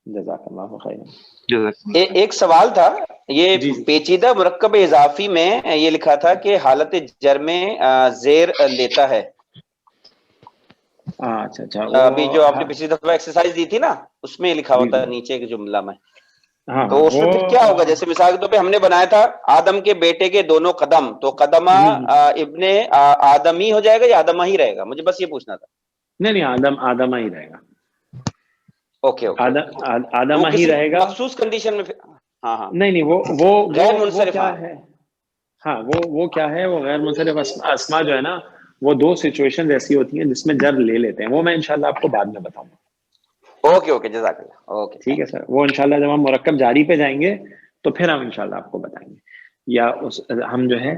Speaker 2: جزاک اللہ خیر۔
Speaker 7: ایک سوال تھا، یہ پیچیدہ مرکب اضافی میں یہ لکھا تھا کہ حالت جر میں زیر لیتا ہے،
Speaker 2: اچھا
Speaker 7: ابھی جو آپ نے پچھلی دفعہ ایکسرسائز دی تھی نا اس میں لکھا ہوتا ہے نیچے ایک جملہ میں، تو اس میں پھر کیا ہوگا؟ جیسے مثال کے طور پہ ہم نے بنایا تھا آدم کے بیٹے کے دونوں قدم، تو قدمہ ابن آدم ہی ہو جائے گا یا آدمہ ہی رہے گا؟ مجھے بس یہ پوچھنا تھا۔
Speaker 2: نہیں آدمہ ہی رہے گا،
Speaker 7: اوکے
Speaker 2: آدمہ ہی رہے گا
Speaker 7: مخصوص کنڈیشن میں۔ ہاں
Speaker 2: نہیں وہ
Speaker 7: غیر منصرف
Speaker 2: کیا ہے؟ ہاں وہ کیا ہے؟ وہ غیر منصرف اسما جو ہے نا وہ دو سچویشن ایسی ہوتی ہیں جس میں جر لے لیتے ہیں، وہ میں انشاءاللہ آپ کو بعد میں بتاؤں گا۔
Speaker 7: اوکے جزاک اللہ، اوکے
Speaker 2: ٹھیک ہے سر، وہ انشاءاللہ جب ہم مرکب جاری پہ جائیں گے تو پھر ہم انشاءاللہ آپ کو بتائیں گے، یا ہم جو ہے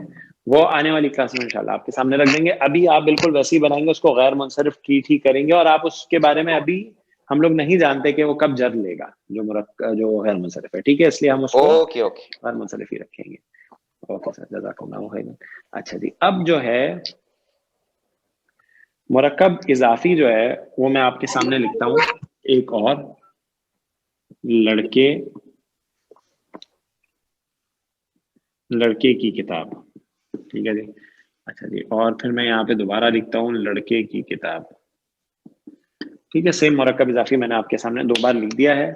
Speaker 2: وہ آنے والی کلاس میں انشاءاللہ آپ کے سامنے رکھ دیں گے۔ ابھی آپ بالکل ویسے ہی بنائیں گے، اس کو غیر منصرف ٹھیک کریں گے، اور آپ اس کے بارے میں ابھی ہم لوگ نہیں جانتے کہ وہ کب جر لے گا جو غیر منصرف ہے، ٹھیک ہے؟ اس لیے ہم اس کو غیر منصرف ہی رکھیں گے۔ اوکے سر، جزاک اللہ خیر۔ اچھا جی، اب جو ہے مرکب اضافی جو ہے وہ میں آپ کے سامنے لکھتا ہوں ایک اور، لڑکے کی کتاب، ٹھیک ہے جی۔ اچھا جی، اور پھر میں یہاں پہ دوبارہ لکھتا ہوں لڑکے کی کتاب، ٹھیک ہے؟ سیم مرکب اضافی میں نے آپ کے سامنے دو بار لکھ دیا ہے۔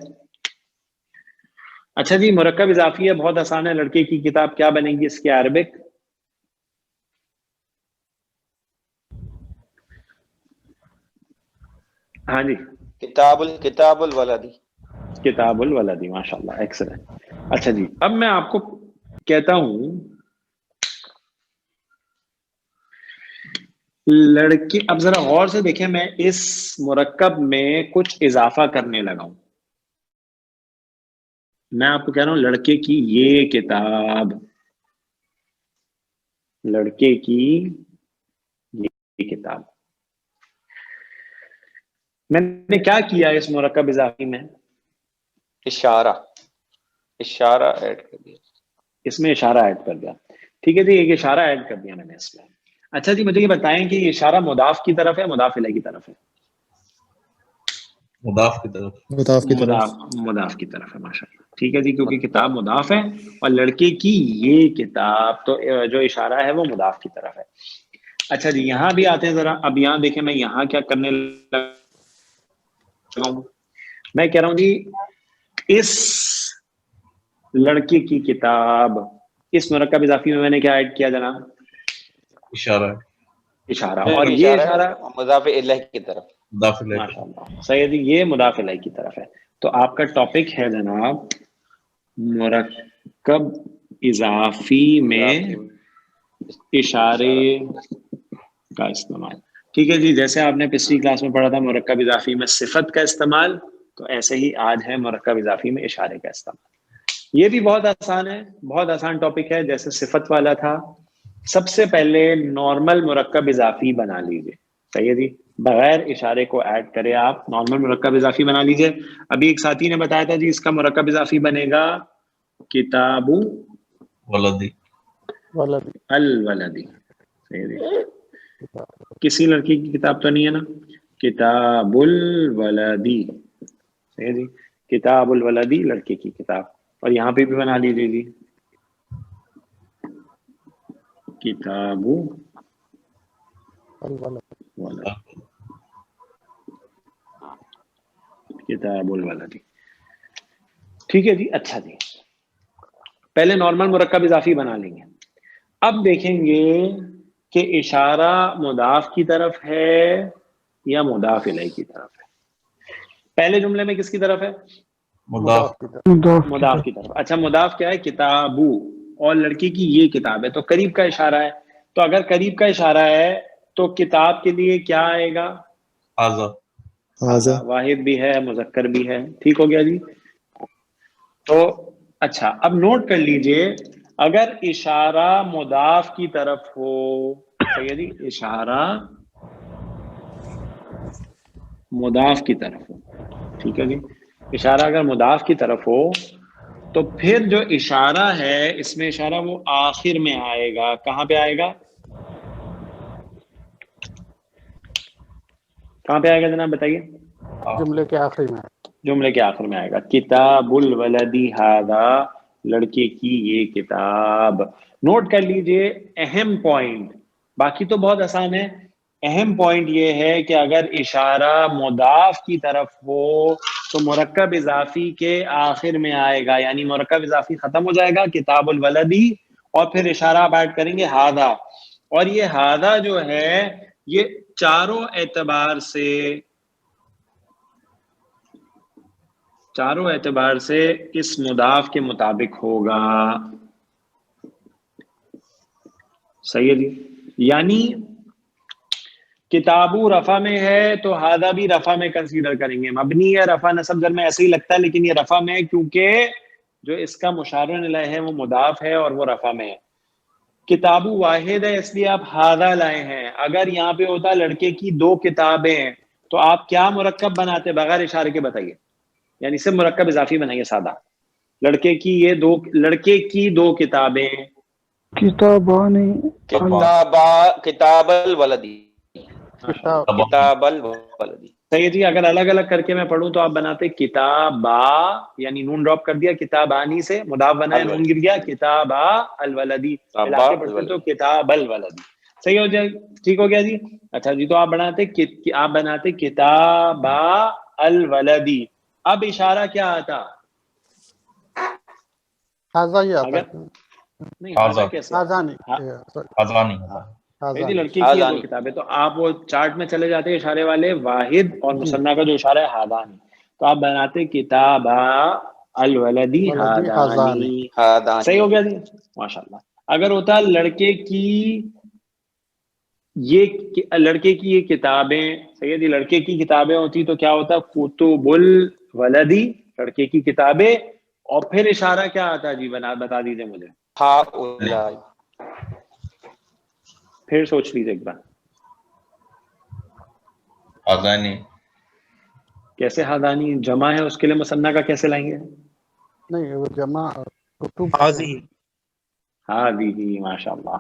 Speaker 2: اچھا جی، مرکب اضافی ہے، بہت آسان ہے۔ لڑکے کی کتاب کیا بنے گی اس کے عربک؟ ہاں جی،
Speaker 7: کتاب الولدی،
Speaker 2: کتاب الولدی، ماشاءاللہ، ایکسلنٹ۔ اچھا جی، اب میں آپ کو کہتا ہوں لڑکی، اب ذرا غور سے دیکھیں، میں اس مرکب میں کچھ اضافہ کرنے لگا ہوں۔ میں آپ کو کہہ رہا ہوں لڑکے کی یہ کتاب، لڑکے کی یہ کتاب، میں نے کیا کیا اس مرکب اضافی میں؟
Speaker 7: اشارہ ایڈ کر دیا،
Speaker 2: اس میں اشارہ ایڈ کر دیا، ٹھیک ہے جی، ایک اشارہ ایڈ کر دیا میں نے اس میں۔ اچھا جی، مجھے یہ بتائیں کہ یہ اشارہ مضاف کی طرف ہے مضاف الیہ کی طرف ہے؟
Speaker 4: مضاف کی طرف
Speaker 2: مضاف کی طرف ہے، ماشاءاللہ، ٹھیک ہے جی، کیونکہ کتاب مضاف ہے اور لڑکے کی یہ کتاب تو جو اشارہ ہے وہ مضاف کی طرف ہے۔ اچھا جی، یہاں بھی آتے ہیں ذرا، اب یہاں دیکھیں میں یہاں کیا کرنے لگا ہوں، میں کہہ رہا ہوں جی اس لڑکے کی کتاب، اس مرکب اضافی میں نے کیا ایڈ کیا جناب؟ اشارہ، اور یہ اشارہ
Speaker 7: مضاف الیہ کی طرف،
Speaker 2: ماشاءاللہ، صحیح ہے جی، یہ مضاف الیہ کی طرف ہے۔ تو آپ کا ٹاپک ہے جناب مرکب اضافی میں اشارے کا استعمال، ٹھیک ہے جی۔ جیسے آپ نے پچھلی کلاس میں پڑھا تھا مرکب اضافی میں صفت کا استعمال، تو ایسے ہی آج ہے مرکب اضافی میں اشارے کا استعمال۔ یہ بھی بہت آسان ہے، بہت آسان ٹاپک ہے، جیسے صفت والا تھا۔ سب سے پہلے نارمل مرکب اضافی بنا لیجئے، صحیح ہے جی، بغیر اشارے کو ایڈ کرے آپ نارمل مرکب اضافی بنا لیجئے۔ ابھی ایک ساتھی نے بتایا تھا جی اس کا مرکب اضافی بنے گا کتاب ولدی،
Speaker 3: ولدی
Speaker 2: الولدی. صحیح جی. کسی لڑکی کی کتاب تو نہیں ہے نا؟ کتاب الولدی. صحیح جی. کتاب الولدی لڑکے کی کتاب. اور یہاں پہ بھی بنا لیجیے جی کتاب
Speaker 3: الولد.
Speaker 2: کتاب الولدی. ٹھیک ہے جی. اچھا جی, پہلے نارمل مرکب اضافی بنا لیں گے. اب دیکھیں گے کہ اشارہ مضاف کی طرف ہے یا مضاف الیہ کی طرف ہے. پہلے جملے میں کس کی طرف ہے؟
Speaker 4: مضاف.
Speaker 2: مضاف کی طرف. اچھا مضاف کیا ہے؟ کتابو, اور لڑکی کی یہ کتاب ہے, تو قریب کا اشارہ ہے. تو اگر قریب کا اشارہ ہے تو کتاب کے لیے کیا آئے گا؟
Speaker 6: حاضر.
Speaker 2: واحد بھی ہے, مذکر بھی ہے. ٹھیک ہو گیا جی. تو اچھا اب نوٹ کر لیجئے, اگر اشارہ مضاف کی طرف ہو, صحیح ہے جی, اشارہ مضاف کی طرف ہو, ٹھیک ہے جی, اشارہ اگر مضاف کی طرف ہو تو پھر جو اشارہ ہے اس میں اشارہ وہ آخر میں آئے گا. کہاں پہ آئے گا؟ کہاں پہ آئے گا جناب بتائیے؟
Speaker 3: جملے کے آخری میں.
Speaker 2: جملے کے آخر میں آئے گا. کتاب الولدی ھذا, لڑکے کی یہ کتاب. نوٹ کر لیجئے اہم پوائنٹ, باقی تو بہت آسان ہے. اہم پوائنٹ یہ ہے کہ اگر اشارہ مضاف کی طرف ہو تو مرکب اضافی کے آخر میں آئے گا, یعنی مرکب اضافی ختم ہو جائے گا کتاب الولدی, اور پھر اشارہ آپ ایڈ کریں گے ھذا. اور یہ ھذا جو ہے یہ چاروں اعتبار سے اس مضاف کے مطابق ہوگا. صحیح ہے جی. یعنی کتابو رفع میں ہے تو ھذا بھی رفع میں کنسیڈر کریں گے. مبنی ہے, رفع نصب جر میں ایسے ہی لگتا ہے, لیکن یہ رفع میں ہے کیونکہ جو اس کا مشار الیہ ہے وہ مضاف ہے اور وہ رفع میں ہے. کتابو واحد ہے اس لیے آپ ھذا لائے ہیں. اگر یہاں پہ ہوتا لڑکے کی دو کتابیں تو آپ کیا مرکب بناتے بغیر اشارے کے؟ بتائیے. یعنی صرف مرکب اضافی بنائیے سادہ. لڑکے کی دو کتابیں.
Speaker 7: کتاب الولدی. کتاب الولدی.
Speaker 2: صحیح جی. اگر الگ الگ کر کے میں پڑھوں تو آپ بناتے کتابا, یعنی نون ڈراپ کر دیا, کتابانی سے مضاف بنایا, نون گر گیا, کتابا الولدی ملا کے پڑھتے تو کتاب الولدی. صحیح ہو جائے, ٹھیک ہو گیا جی. اچھا جی, تو آپ بناتے کتابا الولدی. اب اشارہ کیا آتا؟
Speaker 3: ھذا ہی آتا ہے.
Speaker 2: نہیں ھذا کیسے؟
Speaker 3: ھذا نہیں.
Speaker 2: لڑکی کی دو کتابیں, تو آپ وہ چارٹ میں چلے جاتے اشارے والے واحد اور مثنیٰ کا جو اشارہ ہے ھذانی, تو آپ بناتے کتابا الولدی ھذانی. صحیح ہو گیا جی, ماشاءاللہ. اگر ہوتا لڑکے کی یہ کتابیں, صحیح ہے جی, لڑکے کی کتابیں ہوتی تو کیا ہوتا؟ کتب الولدی, لڑکے کی کتابیں. اور پھر اشارہ کیا آتا جی؟ بتا دیجیے مجھے. پھر سوچ لیجیے ایک بار.
Speaker 4: ھذانی.
Speaker 2: کیسے ھذانی؟ جمع ہے, اس کے لیے مثنیٰ کا کیسے لائیں گے؟
Speaker 3: نہیں, وہ جمع کتب.
Speaker 2: ہاں ماشاء اللہ.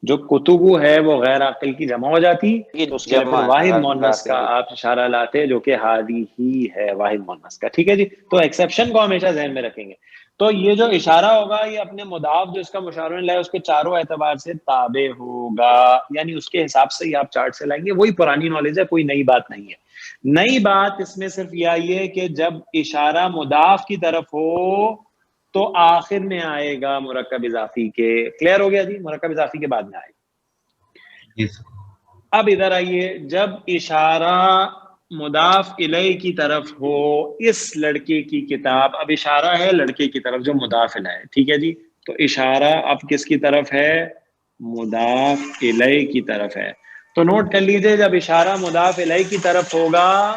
Speaker 2: جو کتبو ہے وہ غیر عاقل کی جمع ہو جاتی, تو اس کے لیے پھر واحد مؤنث کا آپ اشارہ لاتے جو کہ ہادی ہی ہے, واحد مؤنث کا. ٹھیک ہے جی. تو ایکسیپشن کو ہمیشہ ذہن میں رکھیں گے. تو یہ جو اشارہ ہوگا یہ اپنے مضاف جو اس کا مشار الیہ ہے اس کے چاروں اعتبار سے تابع ہوگا, یعنی اس کے حساب سے ہی آپ چارٹ سے لائیں گے. وہی پرانی نالج ہے, کوئی نئی بات نہیں ہے. نئی بات اس میں صرف یہ آئی ہے کہ جب اشارہ مضاف کی طرف ہو تو آخر میں آئے گا مرکب اضافی کے. کلیئر ہو گیا جی؟ مرکب اضافی کے بعد میں آئے گا. اب ادھر آئیے, جب اشارہ مضاف الیہ کی طرف ہو, اس لڑکے کی کتاب, اب اشارہ ہے لڑکے کی طرف جو مضاف الیہ ہے, ٹھیک ہے جی. تو اشارہ اب کس کی طرف ہے؟ مضاف الیہ کی طرف ہے. تو نوٹ کر لیجئے, جب اشارہ مضاف الیہ کی طرف ہوگا,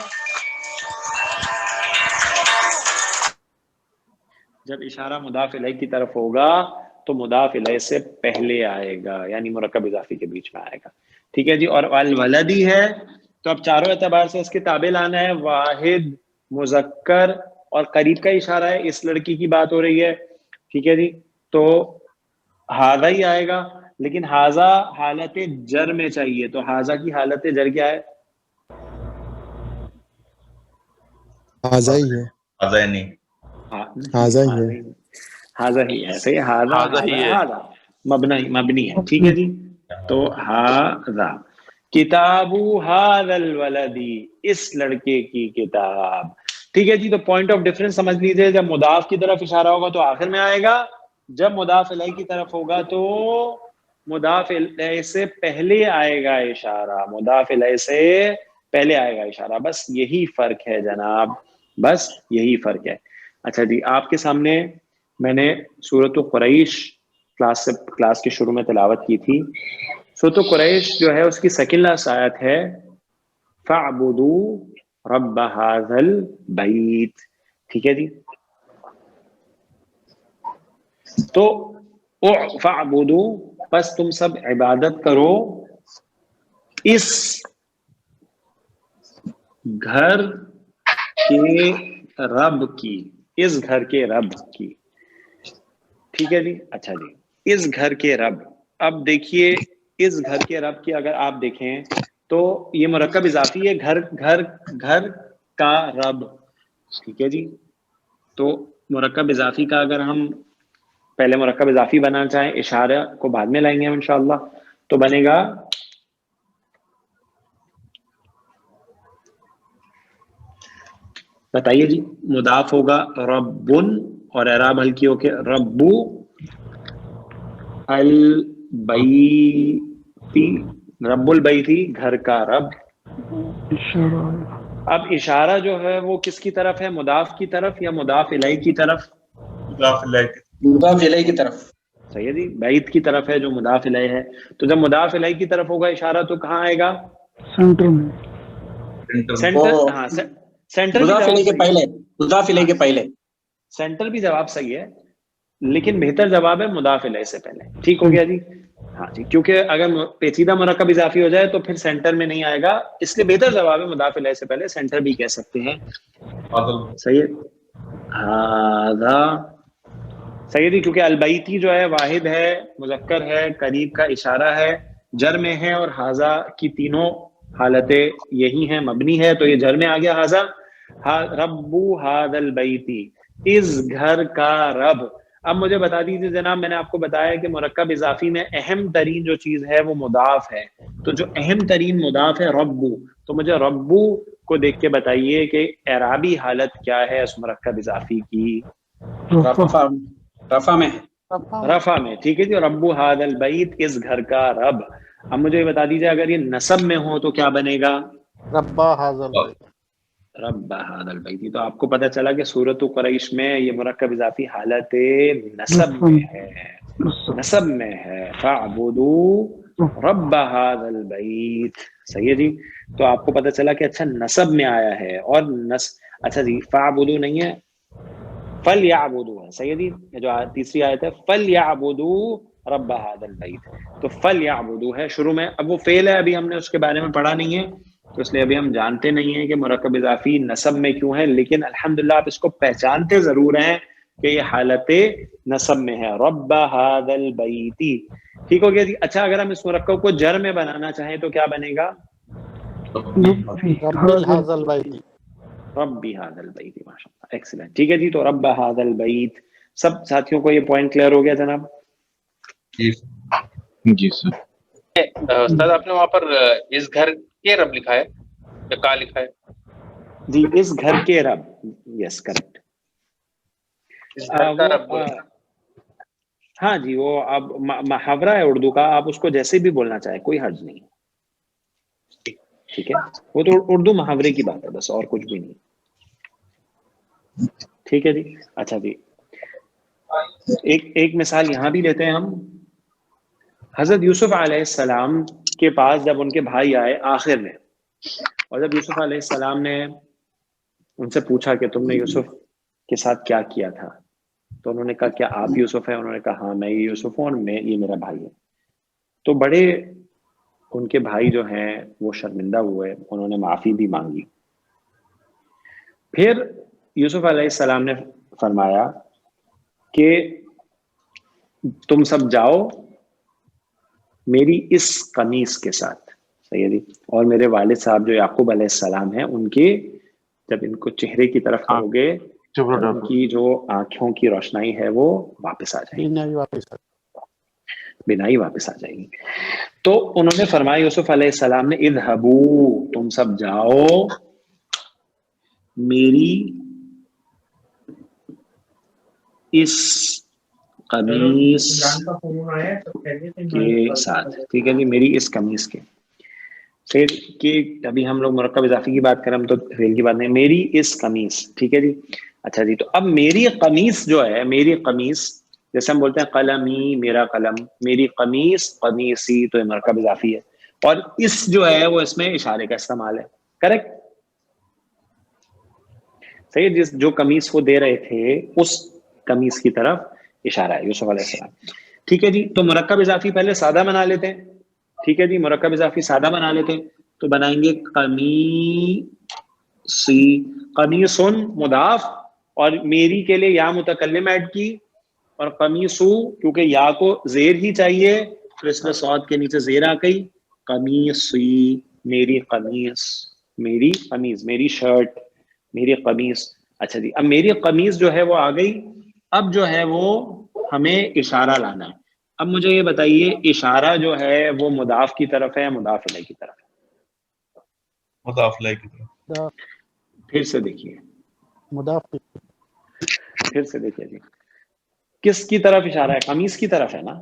Speaker 2: جب اشارہ مضاف الیہ کی طرف ہوگا تو مضاف الیہ سے پہلے آئے گا, یعنی مرکب اضافی کے بیچ میں آئے گا. ٹھیک ہے جی. اور الولدی ہے تو اب چاروں اعتبار سے اس کے تابع لانا ہے, واحد, مذکر اور قریب کا اشارہ ہے, اس لڑکی کی بات ہو رہی ہے. ٹھیک ہے جی. تو ھذا ہی آئے گا. لیکن حاضہ حالت جر میں چاہیے، تو حاضہ کی حالت جر کیا ہے؟
Speaker 6: حاضہ ہی ہے،
Speaker 4: حاضینی
Speaker 6: حاضہ ہی ہے،
Speaker 2: حاضہ ہی ہے، صحیح، حاضہ
Speaker 5: حاضہ ہی ہے۔
Speaker 2: حاضہ مبنی ہے، ٹھیک ہے جی۔ تو حاضہ کتاب حاذا الولدی، اس لڑکے کی کتاب، ٹھیک ہے جی۔ تو پوائنٹ آف ڈفرنس سمجھ لیجئے، جب مضاف کی طرف اشارہ ہوگا تو آخر میں آئے گا، جب مضاف الیہ کی طرف ہوگا تو مضاف الیہ سے پہلے آئے گا اشارہ، مضاف الیہ سے پہلے آئے گا اشارہ، بس یہی فرق ہے جناب، بس یہی فرق ہے۔ اچھا جی، آپ کے سامنے میں نے سورۃ قریش کلاس کے شروع میں تلاوت کی تھی۔ سورۃ قریش جو ہے اس کی سیکنڈ لاسٹ آیت ہے فَاعْبُدُوا رَبَّ هَذَا الْبَيْتِ، ٹھیک ہے جی۔ تو فَاعْبُدُوا، بس تم سب عبادت کرو اس گھر کے رب کی، اس گھر کے رب کی، ٹھیک ہے جی۔ اچھا جی، اس گھر کے رب، اب دیکھیے اس گھر کے رب کی اگر آپ دیکھیں تو یہ مرکب اضافی ہے، گھر گھر گھر کا رب، ٹھیک ہے جی۔ تو مرکب اضافی کا اگر ہم پہلے مرکب اضافی بنانا چاہیں، اشارہ کو بعد میں لائیں گے ہم انشاءاللہ، تو بنے گا بتائیے جی، مضاف ہوگا ربن اور اعراب ہلکی ہو کے ربو البیتی، رب البیتی گھر کا رب۔ اب اشارہ جو ہے وہ کس کی طرف ہے، مضاف کی طرف یا مضاف الیہ کی طرف؟
Speaker 8: مضاف الیہ کی طرف،
Speaker 2: صحیح ہے جی، بیت کی طرف ہے جو مضاف الیہ ہے۔ تو جب مضاف الیہ کی طرف ہوگا اشارہ تو کہاں آئے گا؟
Speaker 3: سینٹر میں،
Speaker 2: سینٹر، ہاں سینٹر بھی
Speaker 8: مضاف
Speaker 2: جواب
Speaker 8: الیہ کے
Speaker 2: صحیح
Speaker 8: پہلے،
Speaker 2: ہے،
Speaker 8: مضاف الیہ کے پہلے،
Speaker 2: سینٹر بھی جواب صحیح ہے، لیکن بہتر جواب ہے مضاف الیہ سے پہلے، ٹھیک ہو گیا جی۔ ہاں جی، کیونکہ اگر پیچیدہ مرکب اضافی ہو جائے تو پھر سینٹر میں نہیں آئے گا، اس لیے بہتر جواب ہے مضاف الیہ سے پہلے، سینٹر بھی کہہ سکتے ہیں، صحیح ہے۔ ہاذا صحیح ہے، کیونکہ البیتی جو ہے واحد ہے، مذکر ہے، قریب کا اشارہ ہے، جر میں ہے، اور حاذا کی تینوں حالتیں یہی ہیں، مبنی ہے، تو یہ جر میں آ گیا حاذا، ربو حاذا البیتی، اس گھر کا رب۔ اب مجھے بتا دیجیے جناب، میں نے آپ کو بتایا کہ مرکب اضافی میں اہم ترین جو چیز ہے وہ مضاف ہے، تو جو اہم ترین مضاف ہے ربو، تو مجھے ربو کو دیکھ کے بتائیے کہ اعرابی حالت کیا ہے اس مرکب اضافی کی؟
Speaker 8: رفع میں،
Speaker 2: رفع میں، ٹھیک ہے جی، ربو ھذا البیت، اس گھر کا رب۔ اب مجھے بتا دیجیے اگر یہ نصب میں ہو تو کیا بنے گا؟
Speaker 3: ربا حاضر البیت،
Speaker 2: رب ھذا البیت۔ تو آپ کو پتہ چلا کہ سورۃ قریش میں یہ مرکب اضافی حالت نصب میں ہے، نصب میں ہے، فاعبدوا رب ھذا البیت، صحیح ہے جی۔ تو آپ کو پتہ چلا کہ اچھا نصب میں آیا ہے، اور اچھا جی فاعبدوا نہیں ہے، فلیعبدوا ہے، صحیح ہے جی، یہ جو تیسری آیت ہے فلیعبدوا رب ھذا البیت، تو فلیعبدوا ہے شروع میں، اب وہ فعل ہے، ابھی ہم نے اس کے بارے میں پڑھا نہیں ہے، تو اس لیے ابھی ہم جانتے نہیں ہیں کہ مرکب اضافی نصب میں کیوں ہے، لیکن الحمدللہ آپ اس کو پہچانتے ضرور ہیں کہ یہ حالت نصب میں ہے، رب ھذا البیت، ٹھیک ہو گیا جی۔ اچھا اگر ہم اس مرکب کو جر میں بنانا چاہیں تو کیا بنے گا؟
Speaker 3: رب حاضر البیت،
Speaker 2: ربی ھذا البیت، ماشاءاللہ، ایکسلنٹ، ٹھیک ہے جی۔ تو رب ھذا البیت، سب ساتھیوں کو یہ پوائنٹ کلیئر ہو گیا جناب؟
Speaker 5: جی سر۔
Speaker 9: استاد آپ نے وہاں پر اس گھر کے رب لکھا ہے یا کا لکھا ہے؟
Speaker 2: جی اس گھر کے رب، یس کریکٹ،
Speaker 9: اس گھر کا رب بولے۔
Speaker 2: ہاں جی، وہ اب محاورہ ہے اردو کا، آپ اس کو جیسے بھی بولنا چاہیں، کوئی حرج نہیں، ٹھیک ہے، وہ تو اردو محاورے کی بات ہے بس، اور کچھ بھی نہیں، ٹھیک ہے جی۔ اچھا جی، ایک مثال یہاں بھی لیتے ہیں ہم، حضرت یوسف علیہ السلام کے پاس جب ان کے بھائی آئے آخر میں، اور جب یوسف علیہ السلام نے ان سے پوچھا کہ تم نے یوسف کے ساتھ کیا کیا تھا، تو انہوں نے کہا کیا آپ یوسف ہیں؟ انہوں نے کہا ہاں میں یوسف ہوں، اور یہ میرا بھائی ہے۔ تو بڑے ان کے بھائی جو ہیں وہ شرمندہ ہوئے، انہوں نے معافی بھی مانگی۔ پھر یوسف علیہ السلام نے فرمایا کہ تم سب جاؤ میری اس قمیص کے ساتھ. صحیح ہے جی. اور میرے والد صاحب جو یعقوب علیہ السلام ہیں ان کے جب ان کو چہرے کی طرف کرو گے تو ان کی جو آنکھوں کی روشنائی ہے وہ واپس آ جائے گی, بینائی واپس آ جائے گی. تو انہوں نے فرمایا یوسف علیہ السلام نے اذهبوا تم سب جاؤ میری اس قمیص کے ساتھ. ٹھیک ہے جی, میری اس قمیص کے. پھر کہ ابھی ہم لوگ مرکب اضافی کی بات کریں, ہم تو فعل کی بات نہیں, میری اس قمیص. ٹھیک ہے جی. اچھا جی, تو اب میری قمیص جو ہے, میری قمیص جیسے ہم بولتے ہیں قلمی میرا قلم, میری قمیص قمیصی, تو یہ مرکب اضافی ہے. اور اس جو ہے وہ اس میں اشارے کا استعمال ہے. کریکٹ, صحیح. جس جو قمیص وہ دے رہے تھے اس قمیص کی طرف اشارہ ہے یوسف علیہ السلام. ٹھیک ہے جی, تو مرکب اضافی پہلے سادہ بنا لیتے ہیں. ٹھیک ہے جی, مرکب اضافی سادہ بنا لیتے ہیں تو بنائیں گے قمیصی, قمیصن مضاف, اور میری کے لیے یا متکلم ایڈ کی, اور قمیصو کیونکہ یا کو زیر ہی چاہیے تو اس میں صاد کے نیچے زیر آ گئی, قمیصی میری قمیص, میری قمیض, میری شرٹ, میری قمیص. اچھا جی, اب میری قمیض جو ہے وہ آ گئی. اب جو ہے وہ ہمیں اشارہ لانا ہے. اب مجھے یہ بتائیے اشارہ جو ہے وہ مضاف کی طرف ہے یا مضاف الیہ کی طرف ہے؟
Speaker 4: مضاف الیہ کی طرف.
Speaker 2: پھر سے دیکھیے, پھر سے دیکھیے جی, کس کی طرف اشارہ ہے؟ قمیص کی طرف ہے نا.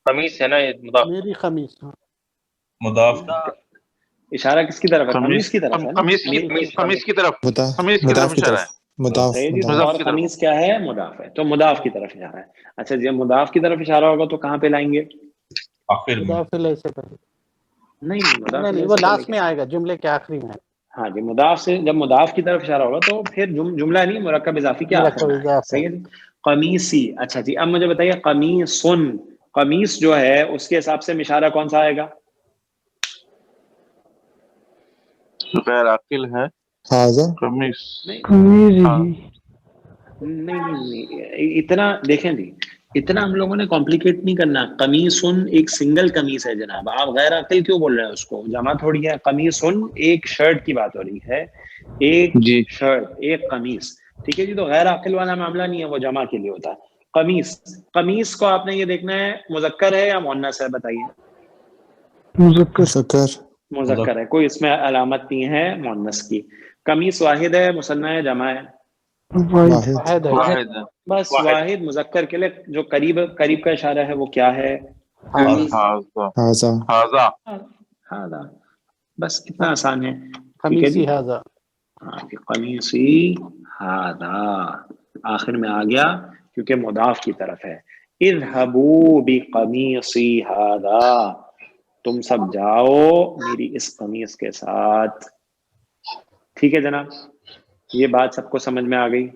Speaker 9: قمیص ہے نا یہ مضاف,
Speaker 3: میری قمیص
Speaker 4: مضاف
Speaker 2: اشارہ کس کی طرف ہے؟ قمیص کی طرف ہے نا.
Speaker 5: قمیص کی طرف,
Speaker 6: مضاف کی طرف, مضاف.
Speaker 2: اور قمیص کیا ہے؟ مضاف ہے, تو مضاف کی طرف اشارہ ہے. اچھا جی, مضاف کی طرف اشارہ ہوگا تو کہاں پہ لائیں گے؟
Speaker 4: آخر میں.
Speaker 2: نہیں,
Speaker 3: وہ لاسٹ میں آئے گا, جملے کے آخری میں.
Speaker 2: ہاں جی, مضاف سے جب مضاف کی طرف اشارہ ہوگا تو پھر جملہ نہیں, مرکب اضافی کے آخر میں. صحیح ہے جی, قمیصی. اچھا جی, اب مجھے بتائیے قمیصن, قمیص جو ہے اس کے حساب سے اشارہ کون سا آئے گا؟
Speaker 5: غیر عاقل ہے قمیص.
Speaker 2: نہیں, اتنا دیکھیں جی, اتنا ہم لوگوں نے کمپلیکیٹ نہیں کرنا. قمیصن ایک سنگل قمیص ہے جناب, آپ غیر عاقل کیوں بول رہے ہیں اس کو؟ جمع تھوڑی ہے. قمیصن ایک شرٹ کی بات ہو رہی ہے, ایک شرٹ, ایک قمیص. ٹھیک ہے جی, تو غیر عاقل والا معاملہ نہیں ہے, وہ جمع کے لیے ہوتا ہے. قمیص, قمیص کو آپ نے یہ دیکھنا ہے مذکر ہے یا مؤنث ہے, بتائیے. مذکر ہے, کوئی اس میں علامت نہیں ہے مؤنث کی. قمیص واحد ہے, مثنی ہے, جمع ہے؟
Speaker 5: واحد.
Speaker 2: بس واحد مذکر کے لیے جو قریب کا اشارہ ہے وہ کیا ہے؟ ہاذا. بس اتنا آسان ہے. ٹھیک ہے جی, قمیصی ہاذا آخر میں آ گیا کیونکہ مضاف کی طرف ہے. اذهبوا بقمیصی ہاذا, تم سب جاؤ میری اس قمیص کے ساتھ. ٹھیک ہے جناب, یہ بات سب کو سمجھ میں آ گئی,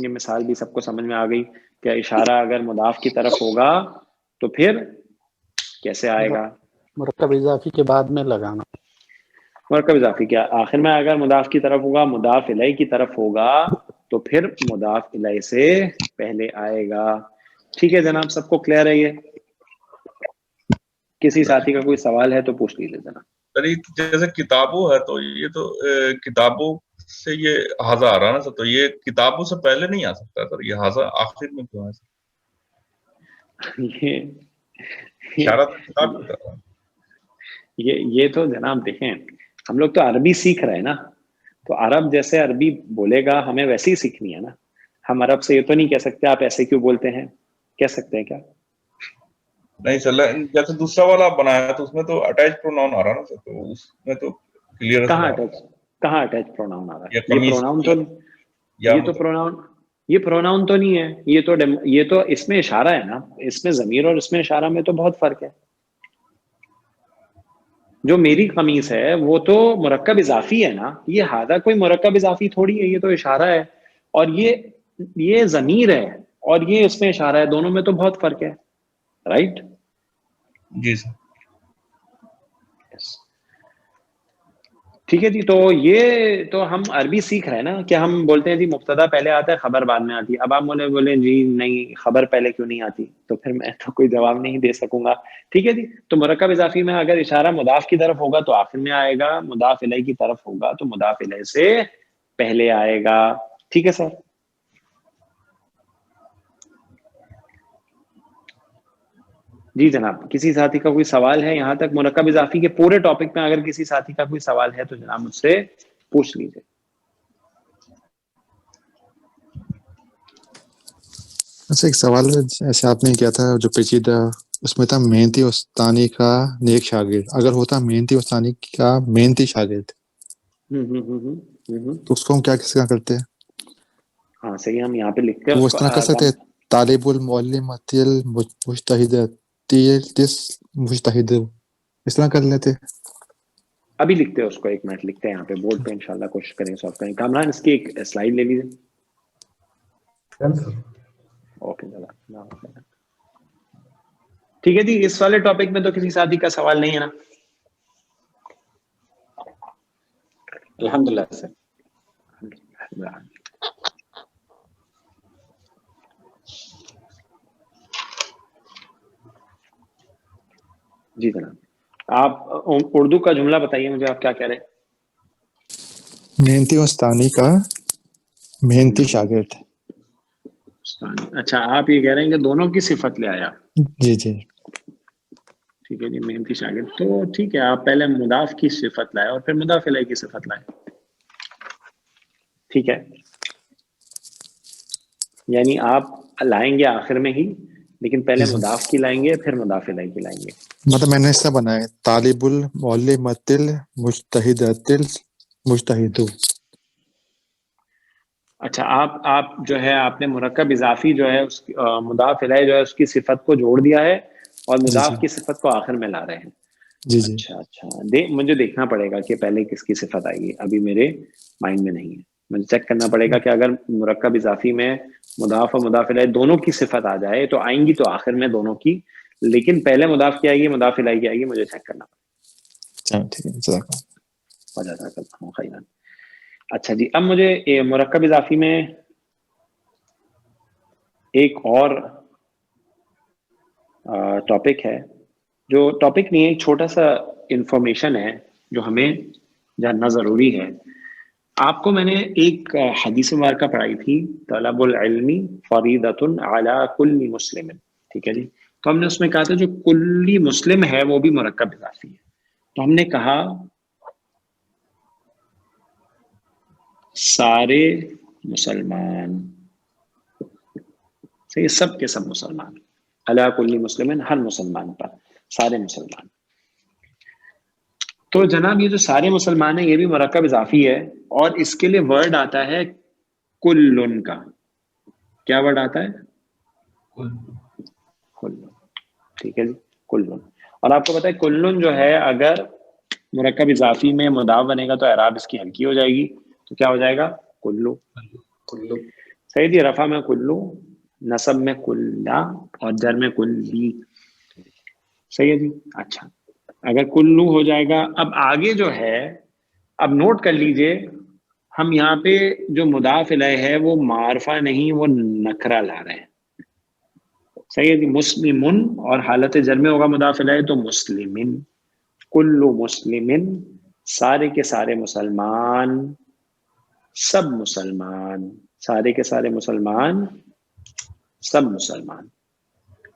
Speaker 2: یہ مثال بھی سب کو سمجھ میں آ گئی کہ اشارہ اگر مضاف کی طرف ہوگا تو پھر کیسے آئے گا؟
Speaker 3: مرکب اضافی کے بعد میں لگانا.
Speaker 2: مرکب اضافی کیا آخر میں اگر مضاف کی طرف ہوگا, مضاف الیہ کی طرف ہوگا تو پھر مضاف الیہ سے پہلے آئے گا. ٹھیک ہے جناب, سب کو کلیئر ہے یہ؟ کسی ساتھی کا کوئی سوال ہے تو پوچھ لیجیے جناب.
Speaker 4: جیسے کتابوں ہے تو یہ تو کتابوں سے یہ ہاذا آ رہا نا سر, تو یہ کتابوں سے پہلے نہیں آ سکتا سر, یہ ہاذا آخر میں کیوں ہے سر؟
Speaker 2: یہ تو جناب دیکھیں, ہم لوگ تو عربی سیکھ رہے ہیں نا, تو عرب جیسے عربی بولے گا ہمیں ویسے ہی سیکھنی ہے نا. ہم عرب سے یہ تو نہیں کہہ سکتے آپ ایسے کیوں بولتے ہیں, کہہ سکتے ہیں کیا؟
Speaker 4: نہیں سر, جیسے دوسرا والا بنایا تو اس میں تو اٹیچ پروناؤن آ رہا نا سر, تو اس میں تو کلیئر
Speaker 2: کہاں اٹیچ پروناؤن آ رہا ہے؟ یہ پروناؤن تو یہ پروناؤن تو نہیں ہے, یہ تو اس میں اشارہ ہے نا. اس میں ضمیر اور اس میں اشارہ میں تو بہت فرق ہے. جو میری قمیص ہے وہ تو مرکب اضافی ہے نا, یہ ہاذا کوئی مرکب اضافی تھوڑی ہے, یہ تو اشارہ ہے. اور یہ ضمیر ہے اور یہ اس میں اشارہ ہے, دونوں میں تو بہت فرق ہے. رائٹ
Speaker 4: جی سر.
Speaker 2: ٹھیک ہے جی. تو یہ تو ہم عربی سیکھ رہے ہیں نا, کہ ہم بولتے ہیں جی مبتدا پہلے آتا ہے خبر بعد میں آتی ہے. اب آپ بولے جی نہیں خبر پہلے کیوں نہیں آتی, تو پھر میں تو کوئی جواب نہیں دے سکوں گا. ٹھیک ہے جی. تو مرکب اضافی میں اگر اشارہ مضاف کی طرف ہوگا تو آخر میں آئے گا, مضاف الیہ کی طرف ہوگا تو مضاف الیہ سے پہلے آئے گا. ٹھیک ہے سر. جی جناب, کسی ساتھی کا کوئی سوال ہے یہاں تک مرکب اضافی کے پورے ٹاپک میں؟ اگر کسی ساتھی کا کوئی سوال ہے تو جناب مجھ سے پوچھ لیجیے.
Speaker 6: اچھا ایک سوال ہے, ایسے آپ نے کیا تھا جو پیچیدہ, اس میں تھا محنتی استانی کا نیک شاگرد. اگر ہوتا محنتی استانی کا محنتی شاگرد تو اس کو ہم کیا کس کا کرتے ہیں؟
Speaker 2: ہاں صحیح, ہم یہاں پہ لکھتے
Speaker 6: تو
Speaker 2: ہیں
Speaker 6: وہ اس طرح کر سکتے ہیں, طالب المعلم مجتہد مجتہد, اس طرح کر لیتے.
Speaker 2: ابھی لکھتے ہیں اس کو, 1 منٹ لکھتے ہیں یہاں پہ بورڈ پہ, انشاءاللہ کوشش کریں گے سالو کریں. کامران اس کی ایک سلائیڈ لے لیجیے. اوکے جناب, ٹھیک ہے جی. اس والے ٹاپک میں تو کسی ساتھی کا سوال نہیں ہے نا؟
Speaker 8: الحمدللہ سر.
Speaker 2: جی جناب, آپ اردو کا جملہ بتائیے مجھے, آپ کیا کہہ رہے ہیں؟
Speaker 6: محنتی استانی کا محنتی شاگرد.
Speaker 2: اچھا, آپ یہ کہہ رہے ہیں کہ دونوں کی صفت لے آیا.
Speaker 6: جی جی
Speaker 2: ٹھیک ہے جی, محنتی شاگرد. تو ٹھیک ہے, آپ پہلے مضاف کی صفت لائے اور پھر مضاف الیہ کی صفت لائے. ٹھیک ہے, یعنی آپ لائیں گے آخر میں ہی, لیکن پہلے مضاف کی لائیں گے پھر مضاف الیہ کی لائیں گے.
Speaker 6: مطلب میں نے اس طرح بنایا, طالب المعلمۃ المجتہدۃ المجتہد.
Speaker 2: اچھا, آپ جو ہے آپ نے مرکب اضافی جو ہے اس مضاف الیہ جو ہے اس کی صفت کو جوڑ دیا ہے اور
Speaker 6: جی
Speaker 2: مضاف
Speaker 6: جی
Speaker 2: کی صفت کو آخر میں لا رہے ہیں.
Speaker 6: جی جی
Speaker 2: اچھا, مجھے دیکھنا پڑے گا کہ پہلے کس کی صفت آئی ہے, ابھی میرے مائنڈ میں نہیں ہے. مجھے چیک کرنا پڑے گا کہ اگر مرکب اضافی میں مضاف اور مضاف الیہ دونوں کی صفت آ جائے تو آئیں گی تو آخر میں دونوں کی, لیکن پہلے مضاف کی آئے گی مضاف الیہ کی آئے گی. مجھے چیک کرنا
Speaker 6: چلو ٹھیک ہے.
Speaker 2: اچھا جی, اب مجھے مرکب اضافی میں ایک اور ٹاپک ہے, جو ٹاپک نہیں ہے, ایک چھوٹا سا انفارمیشن ہے جو ہمیں جاننا ضروری ہے. آپ کو میں نے ایک حدیث مبارکہ پڑھائی تھی, طلب العلم فریضۃ علی کل مسلم. ٹھیک ہے جی, تو ہم نے اس میں کہا تھا جو کلی مسلم ہے وہ بھی مرکب اضافی ہے. تو ہم نے کہا سارے مسلمان, صحیح, سب کے سب مسلمان, علی کل مسلم, ہر مسلمان پر, سارے مسلمان. تو جناب یہ جو سارے مسلمان ہیں یہ بھی مرکب اضافی ہے, اور اس کے لیے ورڈ آتا ہے کلن کا. کیا ورڈ آتا ہے؟ کلن. ٹھیک ہے جی, کلن. اور آپ کو پتا ہے کلن جو ہے اگر مرکب اضافی میں مضاف بنے گا تو اعراب اس کی ہلکی ہو جائے گی, تو کیا ہو جائے گا؟ کلو. صحیح جی, رفع میں کلو, نصب میں کلا, اور جر میں کلی. صحیح ہے جی. اچھا, اگر کلو ہو جائے گا. اب آگے جو ہے, اب نوٹ کر لیجئے, ہم یہاں پہ جو مضاف الیہ ہے وہ معرفہ نہیں, وہ نکرہ لا رہے ہیں. صحیح ہے جی. مسلمن, اور حالت جر میں ہوگا مضاف الیہ تو مسلمن. کلو مسلمن, سارے کے سارے مسلمان, سب مسلمان, سارے کے سارے مسلمان, سب مسلمان.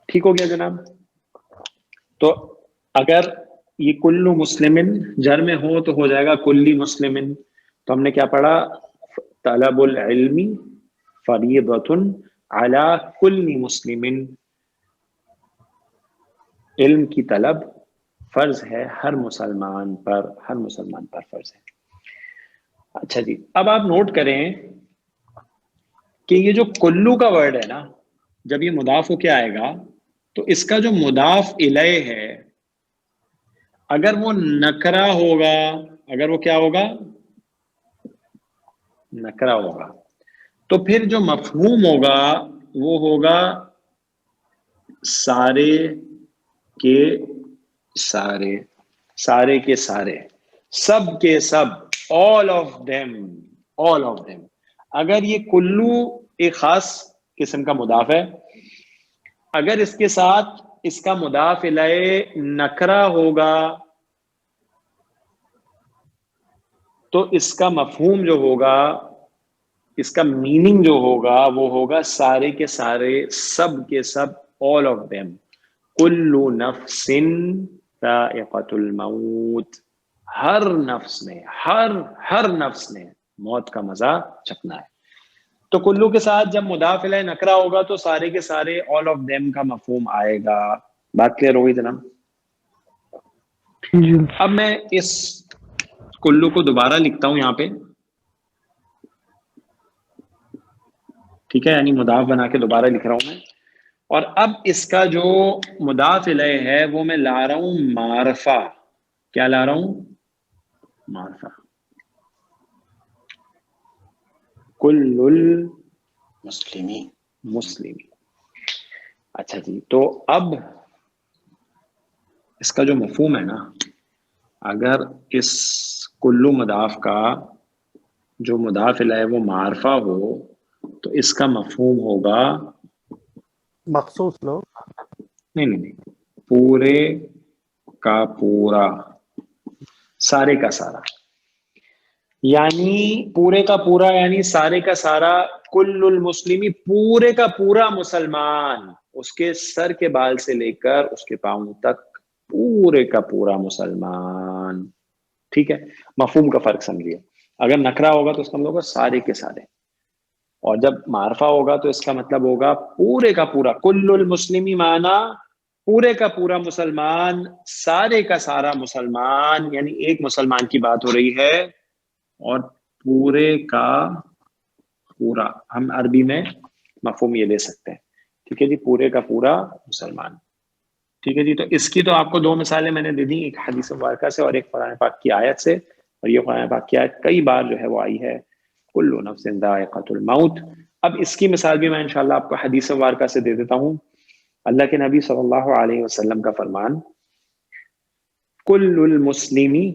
Speaker 2: ٹھیک ہو گیا جناب. تو اگر یہ کلو مسلمن جر میں ہو تو ہو جائے گا کلی مسلمن. تو ہم نے کیا پڑھا؟ طلب العلم فریضۃ علی کل مسلمن, علم کی طلب فرض ہے ہر مسلمان پر, ہر مسلمان پر فرض ہے. اچھا جی, اب آپ نوٹ کریں کہ یہ جو کلو کا ورڈ ہے نا, جب یہ مضاف ہو کے آئے گا تو اس کا جو مضاف الیہ ہے اگر وہ نکرہ ہوگا, اگر وہ کیا ہوگا؟ نکرہ ہوگا, تو پھر جو مفہوم ہوگا وہ ہوگا سارے کے سارے, سارے کے سارے, سب کے سب, all of them, all of them. اگر یہ کلو ایک خاص قسم کا مضاف ہے, اگر اس کے ساتھ اس کا مضاف الیہ نکرہ ہوگا تو اس کا مفہوم جو ہوگا, اس کا میننگ جو ہوگا وہ ہوگا سارے کے سارے, سب کے سب, all of them. کل نفس ذائقۃ الموت, ہر نفس نے, ہر نفس نے موت کا مزہ چکھنا ہے. تو کلو کے ساتھ جب مضاف الیہ نکرہ ہوگا تو سارے کے سارے all of them کا مفہوم آئے گا. بات کلیئر ہوگی جناب؟ اب میں اس کلو کو دوبارہ لکھتا ہوں یہاں پہ, ٹھیک ہے, یعنی مضاف بنا کے دوبارہ لکھ رہا ہوں میں. اور اب اس کا جو مضاف الیہ ہے وہ میں لا رہا ہوں معرفہ. کیا لا رہا ہوں؟ معرفہ. کل المسلمی. اچھا جی, تو اب اس کا جو مفہوم ہے نا, اگر اس کلو مضاف کا جو مضاف الیہ وہ معرفہ ہو تو اس کا مفہوم ہوگا
Speaker 3: مخصوص لوگ,
Speaker 2: نہیں, پورے کا پورا, سارے کا سارا. یعنی پورے کا پورا یعنی سارے کا سارا, کل المسلمی, پورے کا پورا مسلمان, اس کے سر کے بال سے لے کر اس کے پاؤں تک پورے کا پورا مسلمان. ٹھیک ہے, مفہوم کا فرق سمجھیے. اگر نکرہ ہوگا تو اس کا مطلب ہوگا سارے کے سارے, اور جب معرفہ ہوگا تو اس کا مطلب ہوگا پورے کا پورا. کل المسلمی معنی پورے کا پورا مسلمان, سارے کا سارا مسلمان, یعنی ایک مسلمان کی بات ہو رہی ہے, اور پورے کا پورا ہم عربی میں مفہوم یہ لے سکتے ہیں. ٹھیک ہے جی, پورے کا پورا مسلمان. ٹھیک ہے جی, تو اس کی تو آپ کو دو مثالیں میں نے دے دی, ایک حدیث مبارکہ سے اور ایک قرآن پاک کی آیت سے. اور یہ قرآن پاک کی آیت کئی بار جو ہے وہ آئی ہے, کل نفس ذائقۃ الموت. اب اس کی مثال بھی میں انشاءاللہ آپ کو حدیث مبارکہ سے دے دیتا ہوں. اللہ کے نبی صلی اللہ علیہ وسلم کا فرمان, کل المسلمی,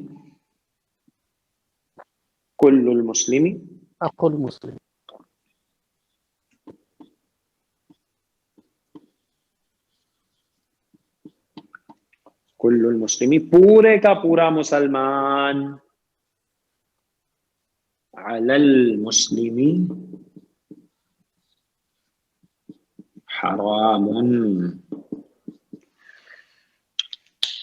Speaker 2: کل المسلمی
Speaker 3: اخو المسلم,
Speaker 2: کل المسلمی, پورے کا پورا مسلمان, علی المسلمی حرام,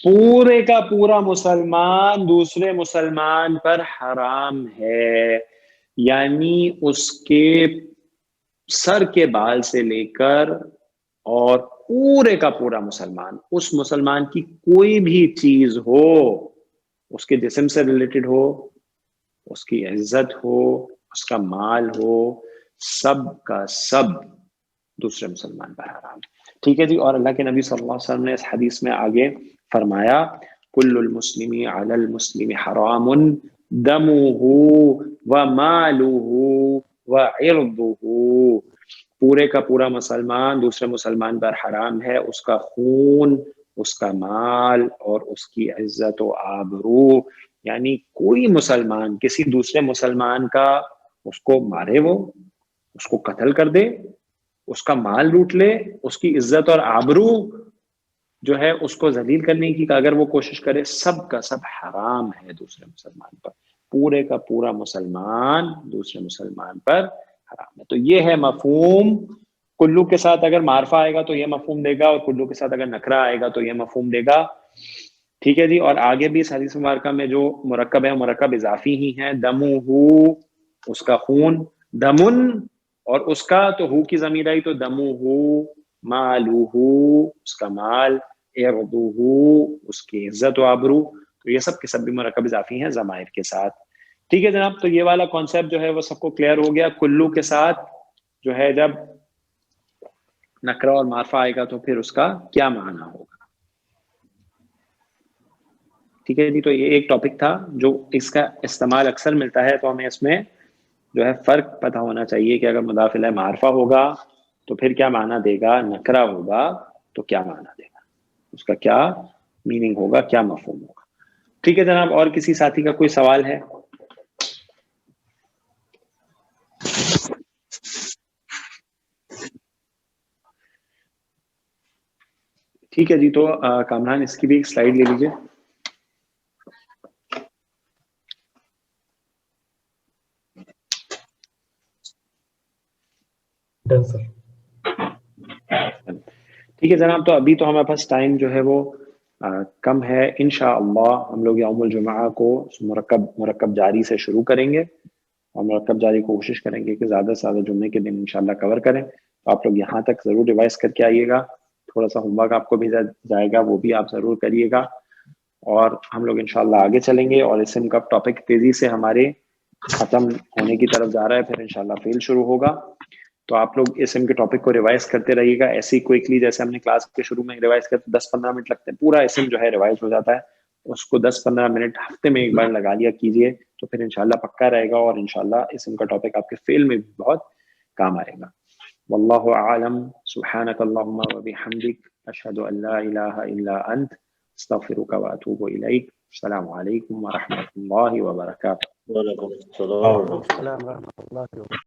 Speaker 2: پورے کا پورا مسلمان دوسرے مسلمان پر حرام ہے. یعنی اس کے سر کے بال سے لے کر اور پورے کا پورا مسلمان, اس مسلمان کی کوئی بھی چیز ہو, اس کے جسم سے ریلیٹڈ ہو, اس کی عزت ہو, اس کا مال ہو, سب کا سب دوسرے مسلمان پر حرام. ٹھیک ہے جی, اور اللہ کے نبی صلی اللہ علیہ وسلم نے اس حدیث میں آگے فرمایا, کل المسلمی علی المسلم حرام دمہ ومالہ وعرضہ, پورے کا پورا مسلمان دوسرے مسلمان پر حرام ہے, اس کا خون, اس کا مال اور اس کی عزت و آبرو. یعنی کوئی مسلمان کسی دوسرے مسلمان کا, اس کو مارے, وہ اس کو قتل کر دے, اس کا مال لوٹ لے, اس کی عزت اور آبرو جو ہے اس کو ذلیل کرنے کی اگر وہ کوشش کرے, سب کا سب حرام ہے دوسرے مسلمان پر. پورے کا پورا مسلمان دوسرے مسلمان پر حرام ہے. تو یہ ہے مفہوم. کلو کے ساتھ اگر معرفہ آئے گا تو یہ مفہوم دے گا, اور کلو کے ساتھ اگر نکرہ آئے گا تو یہ مفہوم دے گا. ٹھیک ہے جی, اور آگے بھی اس حدیث مبارکہ میں جو مرکب ہے مرکب اضافی ہی ہے. دمہ, اس کا خون, دمن, اور اس کا تو ہو کی ضمیر آئی تو دمہ, مالہ, اس کا مال, عرضہ, اس کی عزت و آبرو. تو یہ سب کے سب بھی مرکب اضافی ہیں ضمائر کے ساتھ. ٹھیک ہے جناب, تو یہ والا کانسیپٹ جو ہے وہ سب کو کلیئر ہو گیا. کلو کے ساتھ جو ہے جب نکرہ اور معرفہ آئے گا تو پھر اس کا کیا معنی ہوگا. ٹھیک ہے جی, تو یہ ایک ٹاپک تھا جو اس کا استعمال اکثر ملتا ہے, تو ہمیں اس میں جو ہے فرق پتہ ہونا چاہیے کہ اگر مضاف الیہ معرفہ ہوگا تو پھر کیا معنی دے گا, نکرہ ہوگا تو کیا معنی دے گا, اس کا کیا میننگ ہوگا, کیا مفہوم ہوگا. ٹھیک ہے جناب، اور کسی ساتھی کا کوئی سوال ہے؟ ٹھیک ہے جی، تو کامران اس کی بھی ایک سلائیڈ لے لیجیے. ٹھیک ہے جناب، تو ابھی تو ہمارے پاس ٹائم جو ہے وہ کم ہے. انشاءاللہ ہم لوگ یوم الجمعہ کو مرکب جاری سے شروع کریں گے، اور مرکب جاری کو کوشش کریں گے کہ زیادہ سے زیادہ جمعے کے دن انشاءاللہ کور کریں. تو آپ لوگ یہاں تک ضرور ریوائز کر کے آئیے گا. تھوڑا سا ہوم ورک آپ کو بھیجا جائے گا، وہ بھی آپ ضرور کریے گا. اور ہم لوگ انشاءاللہ آگے چلیں گے، اور اسم کا ٹاپک تیزی سے ہمارے ختم ہونے کی طرف جا رہا ہے. پھر انشاءاللہ فیل شروع ہوگا. تو آپ لوگ اسم کے ٹاپک کو ریوائز کرتے رہیے گا ایسی کوئکلی، جیسے ہم نے کلاس کے شروع میں ریوائز کرتے 10-15 منٹ لگتے ہیں، پورا اسم جو ہے ریوائز ہو جاتا ہے. اس کو 10-15 منٹ ہفتے میں ایک بار لگا لیا کیجیے، تو پھر انشاءاللہ پکا رہے گا، اور انشاءاللہ اسم کا ٹاپک آپ کے فیل میں بھی بہت کام آئے گا. واللہ اعلم. سبحانک اللہم و بحمدک، اشہد ان لا الہ الا انت، استغفرک و اتوب الیک. السلام علیکم ورحمۃ اللہ وبرکاتہ.
Speaker 8: وعلیکم السلام.
Speaker 3: السلام ورحمۃ اللہ وبرکاتہ.